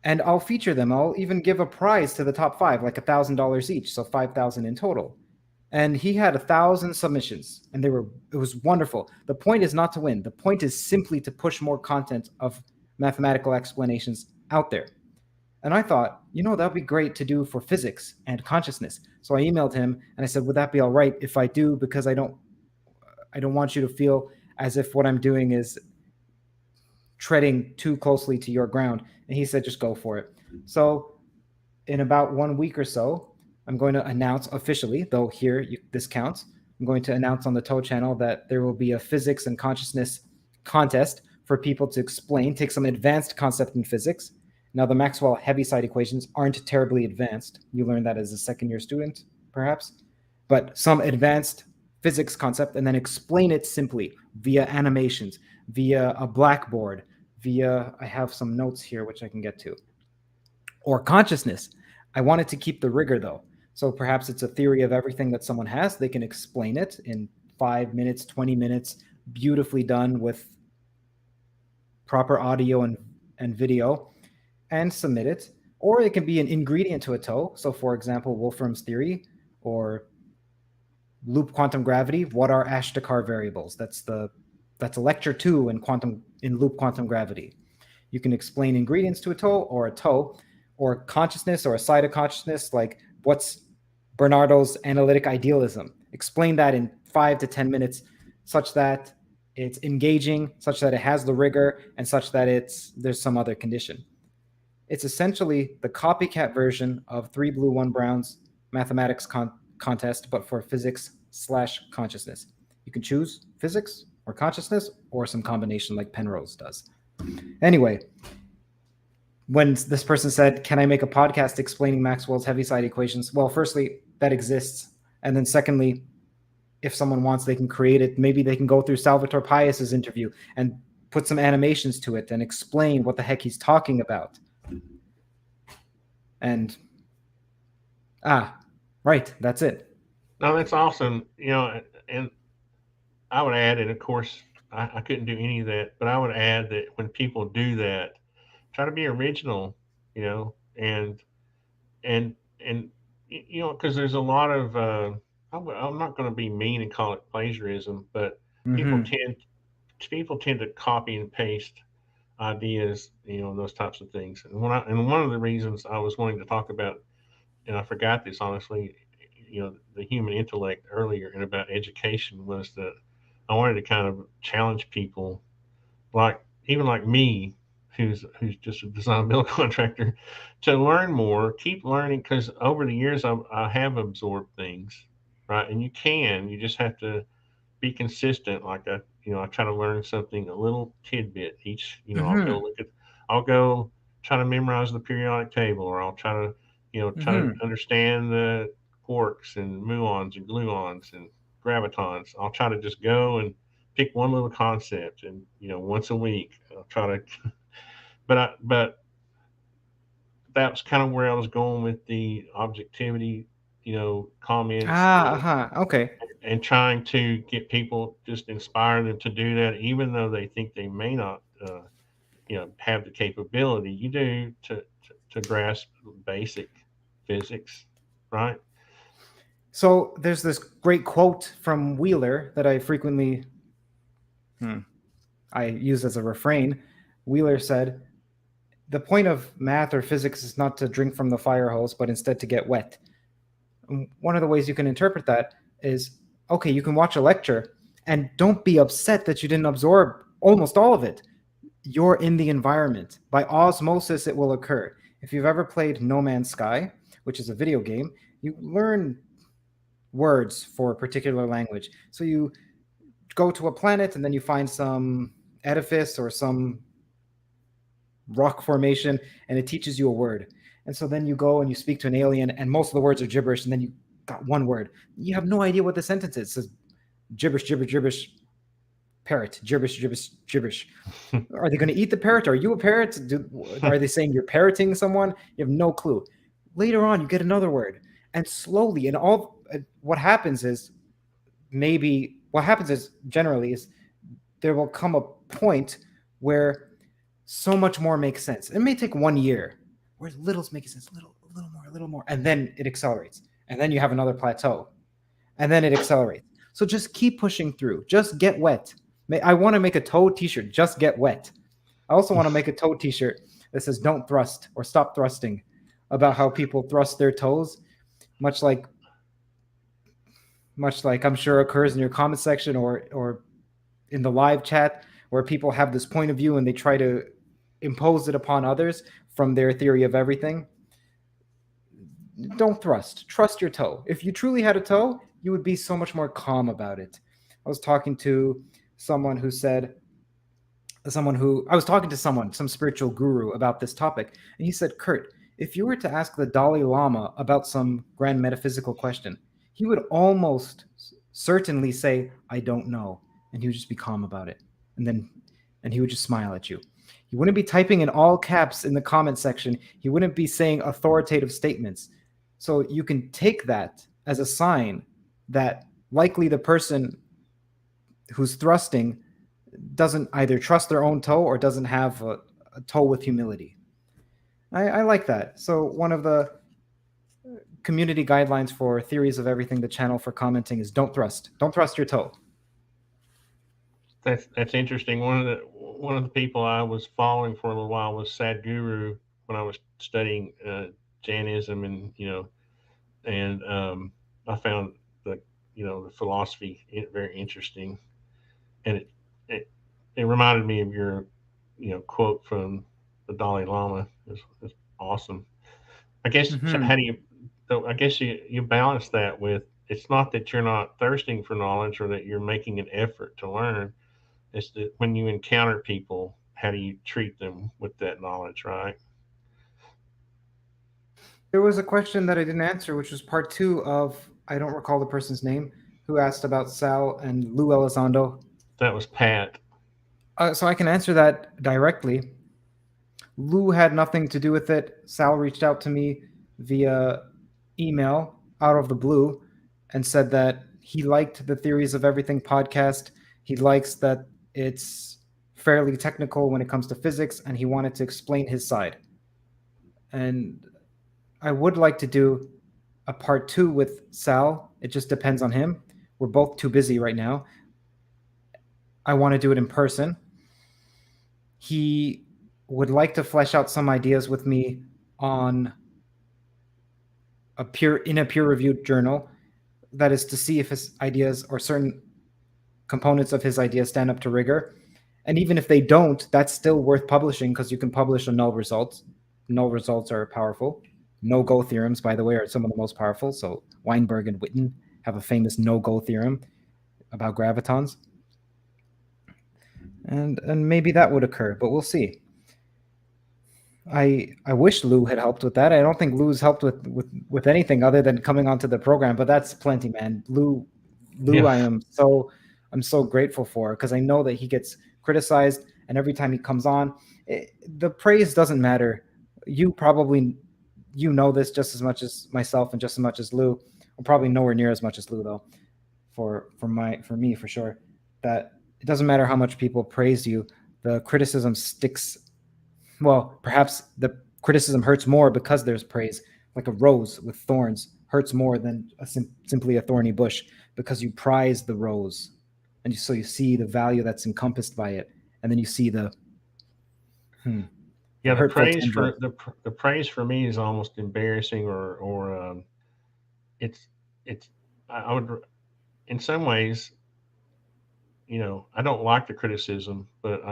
and I'll feature them. I'll even give a prize to the top 5, like $1,000 each, so $5,000 in total. And he had 1,000 submissions, and it was wonderful. The point is not to win. The point is simply to push more content of mathematical explanations out there. And I thought, that'd be great to do for physics and consciousness. So I emailed him and I said, would that be all right if I do? Because I don't want you to feel as if what I'm doing is treading too closely to your ground. And he said, just go for it. So in about 1 week or so, I'm going to announce officially, though this counts, I'm going to announce on the TOE channel that there will be a physics and consciousness contest for people to take some advanced concept in physics. Now, the Maxwell Heaviside equations aren't terribly advanced. You learn that as a second-year student, perhaps. But some advanced physics concept, and then explain it simply via animations, via a blackboard, I have some notes here which I can get to. Or consciousness. I wanted to keep the rigor, though. So perhaps it's a theory of everything that someone has. They can explain it in 5 minutes, 20 minutes, beautifully done with proper audio and video, and submit it. Or it can be an ingredient to a TOE. So for example, Wolfram's theory or loop quantum gravity. What are Ashtekar variables? That's a lecture 2 in loop quantum gravity. You can explain ingredients to a TOE or consciousness or a side of consciousness, like what's Bernardo's analytic idealism. Explain that in 5 to 10 minutes such that it's engaging, such that it has the rigor, and such that there's some other condition. It's essentially the copycat version of 3 Blue 1 Brown's mathematics contest, but for physics/consciousness. You can choose physics or consciousness or some combination like Penrose does. Anyway, when this person said, can I make a podcast explaining Maxwell's Heaviside equations? Well, firstly, that exists. And then secondly, if someone wants, they can create it. Maybe they can go through Salvatore Pius's interview and put some animations to it and explain what the heck he's talking about. And right, that's it. No, that's awesome. And I would add, and of course, I couldn't do any of that, but I would add that when people do that, try to be original, and and because there's a lot of I'm not going to be mean and call it plagiarism, but people Mm-hmm. tend people tend to copy and paste ideas, those types of things. And one of the reasons I was wanting to talk about, and I forgot this honestly, the human intellect earlier and about education was that I wanted to kind of challenge people, like even like me, who's just a design build contractor, to learn more, keep learning, because over the years I have absorbed things, right? And you just have to be consistent. Like I try to learn something, a little tidbit each. Mm-hmm. I'll go try to memorize the periodic table, or I'll try to Mm-hmm. understand the quarks and muons and gluons and gravitons. I'll try to just go and pick one little concept, and once a week I'll try to. But that's kind of where I was going with the objectivity, comments, Okay. and trying to get people, just inspire them to do that, even though they think they may not, have the capability. You do to grasp basic physics, right? So there's this great quote from Wheeler that I frequently I use as a refrain. Wheeler said, "The point of math or physics is not to drink from the fire hose, but instead to get wet." And one of the ways you can interpret that is, okay, you can watch a lecture and don't be upset that you didn't absorb almost all of it. You're in the environment. By osmosis, it will occur. If you've ever played No Man's Sky, which is a video game, you learn words for a particular language. So you go to a planet and then you find some edifice or some rock formation and it teaches you a word. And so then you go and you speak to an alien and most of the words are gibberish and then you got one word. You have no idea what the sentence is. It says gibberish, gibberish, gibberish, parrot, gibberish, gibberish, gibberish. Are they going to eat the parrot? Are you a parrot? Are they saying you're parroting someone? You have no clue. Later on, you get another word. And slowly, and all what happens is generally is there will come a point where so much more makes sense. It may take 1 year where little's making sense, a little more, and then it accelerates. And then you have another plateau. And then it accelerates. So just keep pushing through. Just get wet. I want to make a Toad t-shirt. Just get wet. I also want to make a Toad t-shirt that says don't thrust or stop thrusting, about how people thrust their toes, much like I'm sure occurs in your comment section or in the live chat, where people have this point of view and they try to impose it upon others from their theory of everything. Don't thrust. Trust your toe. If you truly had a toe, you would be so much more calm about it. I was talking to someone, some spiritual guru about this topic, and he said, Curt, if you were to ask the Dalai Lama about some grand metaphysical question, he would almost certainly say, I don't know. And he would just be calm about it. And he would just smile at you. He wouldn't be typing in all caps in the comment section. He wouldn't be saying authoritative statements. So you can take that as a sign that likely the person who's thrusting doesn't either trust their own toe or doesn't have a toe with humility. I like that. So one of the community guidelines for theories of everything, the channel for commenting, is don't thrust. Don't thrust your toe. That's interesting. One of the people I was following for a little while was Sadhguru when I was studying Jainism, and I found the philosophy very interesting, and it it reminded me of your quote from the Dalai Lama. It's awesome. I guess Mm-hmm. how do you? So I guess you balance that with, it's not that you're not thirsting for knowledge or that you're making an effort to learn. It's that when you encounter people, how do you treat them with that knowledge, right? There was a question that I didn't answer, which was part two of, I don't recall the person's name, who asked about Sal and Lou Elizondo. That was Pat. So I can answer that directly. Lou had nothing to do with it. Sal reached out to me via email out of the blue and said that he liked the Theories of Everything podcast. He likes that it's fairly technical when it comes to physics, and he wanted to explain his side. And I would like to do a part two with Sal. It just depends on him. We're both too busy right now. I want to do it in person. He would like to flesh out some ideas with me on a peer-reviewed journal. That is to see if his ideas or certain components of his ideas stand up to rigor. And even if they don't, that's still worth publishing because you can publish on null results. Null results are powerful. No-go theorems, by the way, are some of the most powerful. So Weinberg and Witten have a famous no-go theorem about gravitons. And maybe that would occur, but we'll see. I wish Lou had helped with that. I don't think Lou's helped with anything other than coming onto the program, but that's plenty, man. Lou, yeah. I'm so grateful for, because I know that he gets criticized, and every time he comes on, the praise doesn't matter. You know this just as much as myself and just as much as Lou. Well, probably nowhere near as much as Lou though. For me for sure, that it doesn't matter how much people praise you. The criticism sticks. Well, perhaps the criticism hurts more because there's praise. Like a rose with thorns hurts more than simply a thorny bush, because you prize the rose, and so you see the value that's encompassed by it, and then you see the yeah, the praise for the praise for me is almost embarrassing, or it's I would, in some ways, I don't like the criticism, but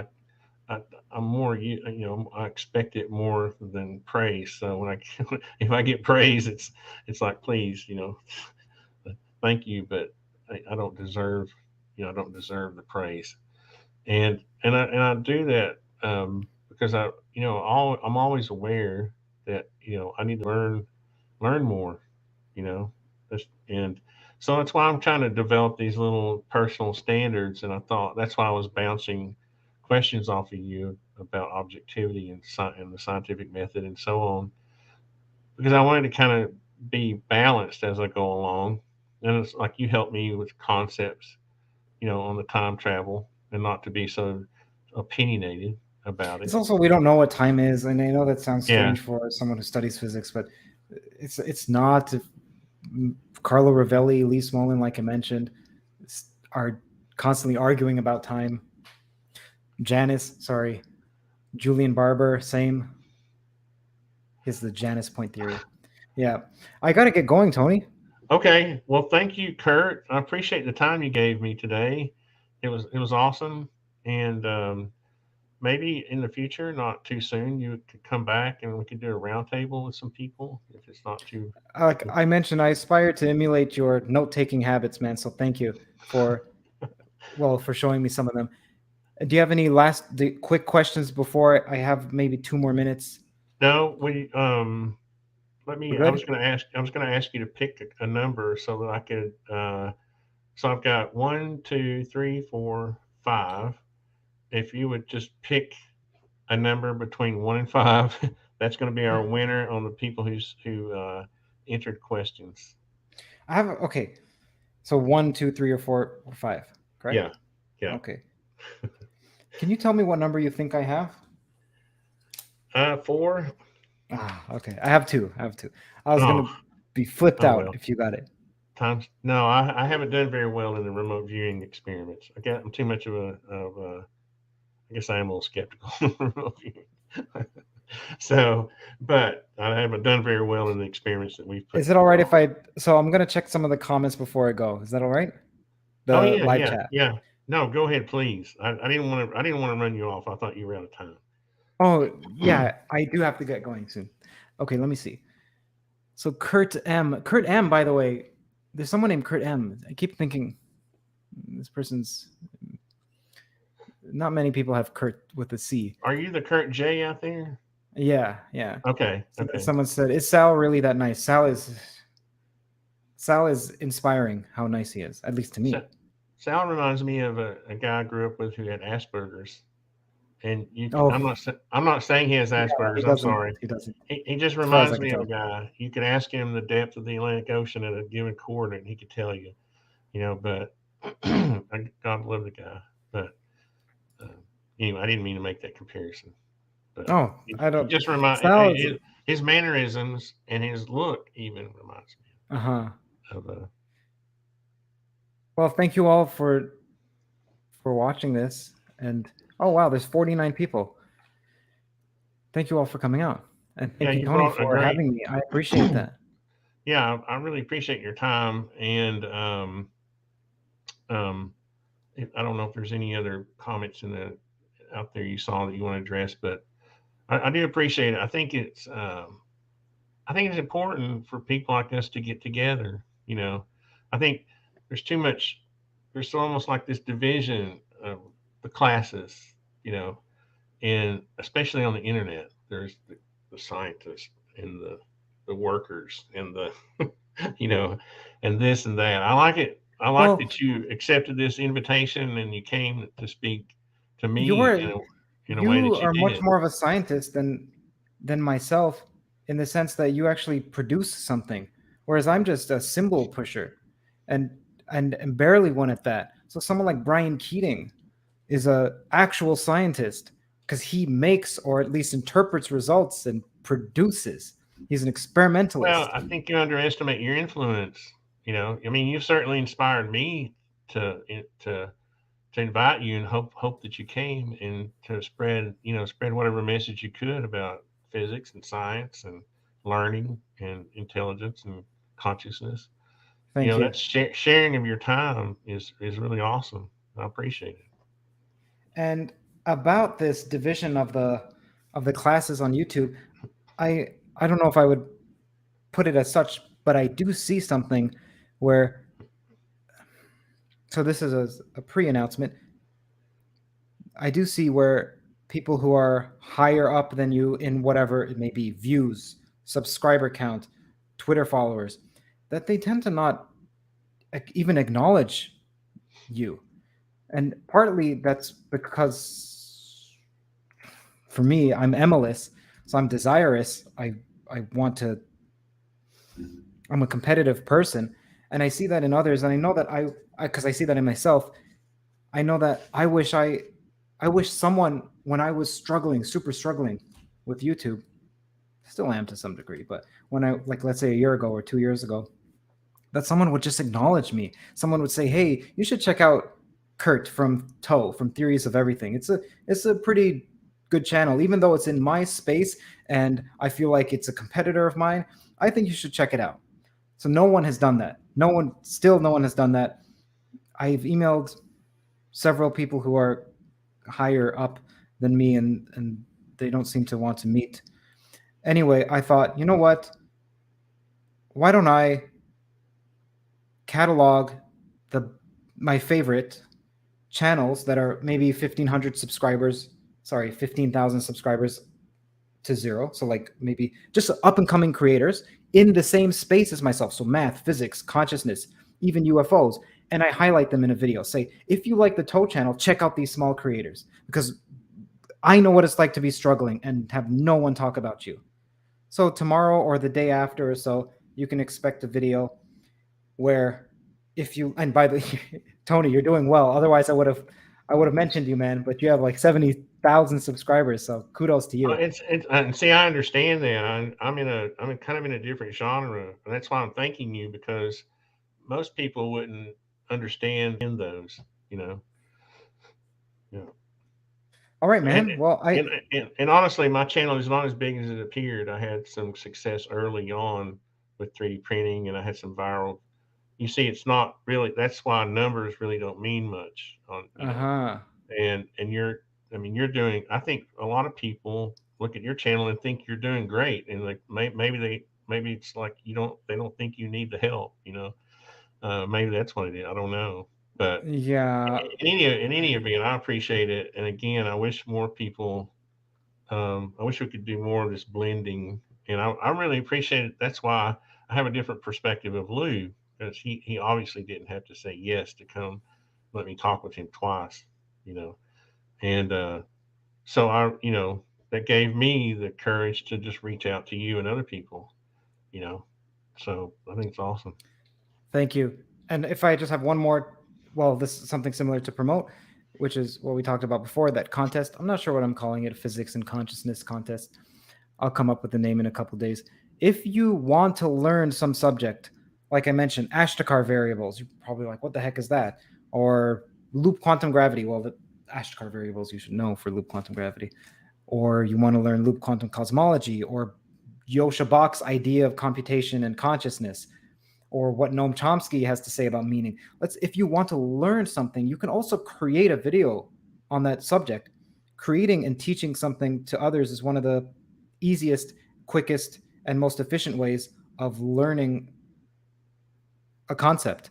I'm more, I expect it more than praise. So when if I get praise, it's like, please, thank you, but I don't deserve, I don't deserve the praise. And I do that because I'm always aware that I need to learn more, and so that's why I'm trying to develop these little personal standards. And I thought that's why I was bouncing questions off of you about objectivity and the scientific method and so on, because I wanted to kind of be balanced as I go along. And it's like you help me with concepts, on the time travel, and not to be so opinionated about it. It's also, we don't know what time is, and I know that sounds strange for someone who studies physics, but it's not. Carlo Rovelli, Lee Smolin, like I mentioned, are constantly arguing about time. Julian Barber, same. Is the Janus point theory. Yeah. I got to get going, Tony. Okay. Well, thank you, Curt. I appreciate the time you gave me today. It was awesome. And maybe in the future, not too soon, you could come back and we could do a roundtable with some people if it's not too. Like I mentioned, I aspire to emulate your note-taking habits, man. So thank you for showing me some of them. Do you have any quick questions before I have maybe 2 more minutes? No, let me. I was going to ask you to pick a number so that I could. So I've got 1, 2, 3, 4, 5. If you would just pick a number between 1 and 5, that's going to be our winner on the people who entered questions. Okay. So 1, 2, 3, or 4 or 5, correct? Yeah. Okay. Can you tell me what number you think I have? 4. Okay. I have 2. I was going to be flipped out if you got it. No, I haven't done very well in the remote viewing experiments. I'm too much of a I guess I am a little skeptical of remote viewing. So, but I haven't done very well in the experiments that we've put. Is it all right if so I'm going to check some of the comments before I go. Is that all right? Live chat. Yeah. No, go ahead, please. I didn't want to run you off. I thought you were out of time. Oh, yeah, I do have to get going soon. Okay, let me see. So Curt M, by the way, there's someone named Curt M. I keep thinking this person's, not many people have Curt with a C. Are you the Curt J out there? Yeah. Okay. Someone said, is Sal really that nice? Sal is inspiring how nice he is, at least to me. Sal reminds me of a guy I grew up with who had Asperger's. and Oh, I'm not saying he has yeah, he Asperger's. I'm doesn't. sorry. He doesn't. He just As far as I reminds can me of a tell. guy. You could ask him the depth of the Atlantic Ocean at a given coordinate, and he could tell you. But God love the guy. But uh, anyway, I didn't mean to make that comparison. But Oh, I he don't. just remind Sal is. his mannerisms and his look even reminds me Uh-huh. of Well, thank you all for watching this. And oh wow, there's 49 people. Thank you all for coming out. And yeah. thank you, You Tony, brought a for great. having me. I appreciate that. Yeah, I really appreciate your time and um, I don't know if there's any other comments in the out there you saw that you want to address, but I do appreciate it. I think it's important for people like us to get together. I think there's too much. There's almost like this division of the classes. You know, and especially on the internet, there's the scientists and the workers and the you know, and this and that. I like it. I like Well, that you accepted this invitation and you came to speak to me you're in a way you that you are much did. more of a scientist than myself in the sense that you actually produce something, whereas I'm just a symbol pusher, and and barely one at that. So someone like Brian Keating is a actual scientist because he makes or at least interprets results and produces. He's an Well, experimentalist. I think you underestimate your influence. I mean, you've certainly inspired me to to to invite you and hope that you came and to spread whatever message you could about physics and science and learning and intelligence and consciousness. Thank you. That sharing of your time is really awesome. I appreciate it. And about this division of the classes on YouTube, I don't know if I would put it as such, but I do see something where, so this is a pre-announcement. I do see where people who are higher up than you in whatever it may be, views, subscriber count, Twitter followers, that they tend to not even acknowledge you. And partly that's because for me, I'm emulous, so I'm desirous. I want to. I'm a competitive person, and I see that in others, and I know that because I see that in myself. I know that I wish someone when I was struggling, super struggling with YouTube, still am to some degree, but when I like let's say a year ago or 2 years ago, that someone would just acknowledge me. Someone would say, "Hey, you should check out Curt from from Theories of Everything. It's a pretty good channel, even though it's in my space and I feel like it's a competitor of mine. I think you should check it out." So no one has done that. No one has done that. I've emailed several people who are higher up than me, and they don't seem to want to meet. Anyway, I thought, you know what? Why don't I catalog the my favorite channels that are maybe 1,500 subscribers, sorry, 15,000 subscribers to zero. So like maybe just up and coming creators in the same space as myself. So math, physics, consciousness, even UFOs. And I highlight them in a video. Say, if you like the Toe channel, check out these small creators because I know what it's like to be struggling and have no one talk about you. So tomorrow or the day after or so, you can expect a video where if you and by the Tony, you're doing well. Otherwise, I would have mentioned you, man. But you have like 70,000 subscribers, so kudos to you. It's and see, I understand that. I'm kind of in a different genre, and that's why I'm thanking you because most people wouldn't understand those. You know, yeah. All right, And, man. Well, I and honestly, my channel is not as big as it appeared. I had some success early on with 3D printing, and I had some viral. You see, it's not really. That's why numbers really don't mean much. uh-huh. And I mean, you're doing. I think a lot of people look at your channel and think you're doing great, and like maybe it's like they don't think you need the help. Maybe that's what it is. I don't know, but Yeah. in any event, I appreciate it. And again, I wish more people. I wish we could do more of this blending, and I really appreciate it. That's why I have a different perspective of Lou because he obviously didn't have to say yes to come let me talk with him twice, you know, and so that gave me the courage to just reach out to you and other people, you know. So I think it's awesome. Thank you. And if I just have one more, well, this is something similar to promote, which is what we talked about before, that contest. I'm not sure what I'm calling it, physics and consciousness contest. I'll come up with the name in a couple days. If you want to learn some subject, like I mentioned, Ashtekar variables, you're probably like, what the heck is that? Or loop quantum gravity. Well, the Ashtekar variables you should know for loop quantum gravity. Or you want to learn loop quantum cosmology, or Yosha Bach's idea of computation and consciousness, or what Noam Chomsky has to say about meaning. If you want to learn something, you can also create a video on that subject. Creating and teaching something to others is one of the easiest, quickest, and most efficient ways of learning a concept,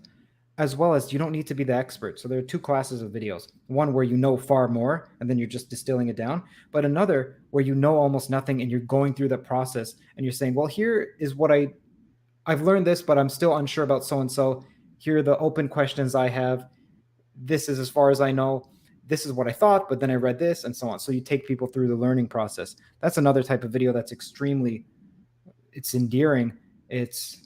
as well as you don't need to be the expert. So there are two classes of videos. One where you know far more and then you're just distilling it down, but another where you know almost nothing and you're going through the process and you're saying, well, here is what I've learned this, but I'm still unsure about so and so. Here are the open questions I have. This is as far as I know. This is what I thought, but then I read this and so on. So you take people through the learning process. That's another type of video that's it's endearing. It's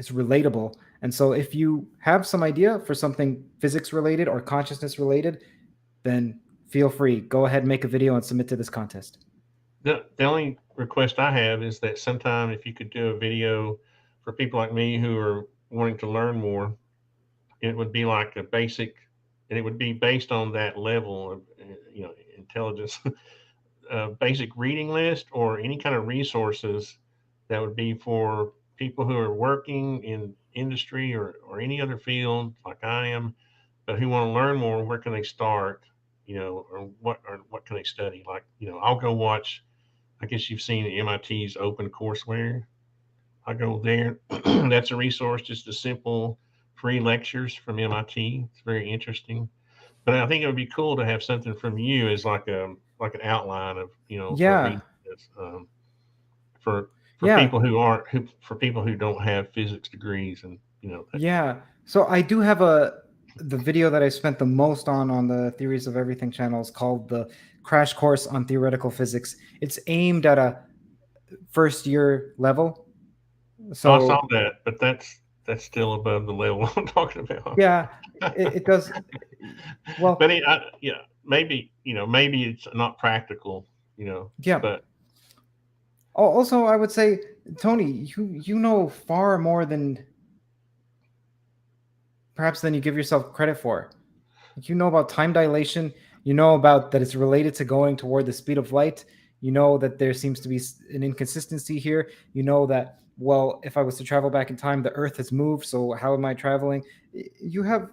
relatable. And so if you have some idea for something physics related or consciousness related, then feel free. Go ahead and make a video and submit to this contest. The only request I have is that sometime if you could do a video for people like me who are wanting to learn more, it would be like a basic, and it would be based on that level of intelligence, basic reading list or any kind of resources that would be for people who are working in industry or any other field like I am, but who want to learn more. Where can they start? Or what can they study? Like, I'll go watch. I guess you've seen MIT's open courseware. I go there. That's a resource, just a simple free lectures from MIT. It's very interesting. But I think it would be cool to have something from you as like an outline of a Yeah. resource, for Yeah. people who aren't who for people who don't have physics degrees and that. Yeah. So I do have the video that I spent the most on the Theories of Everything channel is called the Crash Course on Theoretical Physics. It's aimed at a first year level. Oh, I saw So that, but that's still above the level I'm talking about. yeah, it does But well. yeah, maybe it's not practical, Yeah. but Also, I would say, Tony, you know far more than perhaps than you give yourself credit for. You know about time dilation. You know about that it's related to going toward the speed of light. You know that there seems to be an inconsistency here. You know that, well, if I was to travel back in time, the Earth has moved. So how am I traveling? You have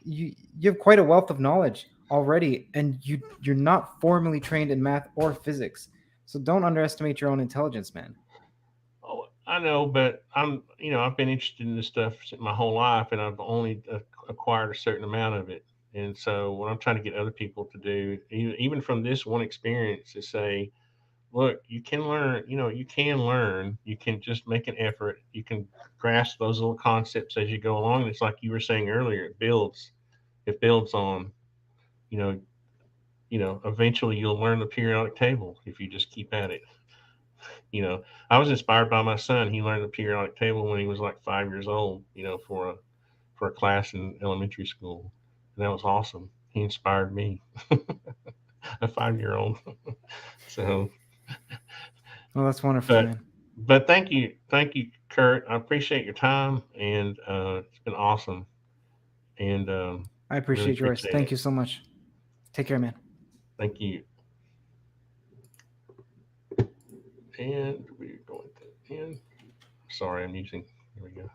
you have quite a wealth of knowledge already, and you're not formally trained in math or physics. So don't underestimate your own intelligence, man. oh, I know, but I've been interested in this stuff my whole life, and I've only acquired a certain amount of it. And so, what I'm trying to get other people to do, even from this one experience, is say, look, you can learn. You can learn. You can just make an effort. You can grasp those little concepts as you go along. And it's like you were saying earlier, it builds. It builds on. You know. Eventually you'll learn the periodic table if you just keep at it. you know, I was inspired by my son. He learned the periodic table when he was like 5 years old. For a class in elementary school, and that was awesome. He inspired me, a 5 year old. So, Well, that's wonderful, but man. thank you, Curt. I appreciate your time, and it's been awesome, and I really appreciate yours. appreciate Thank it. you so much. Take care, man. Thank you. And we're going to end. Sorry, I'm using. Here we go.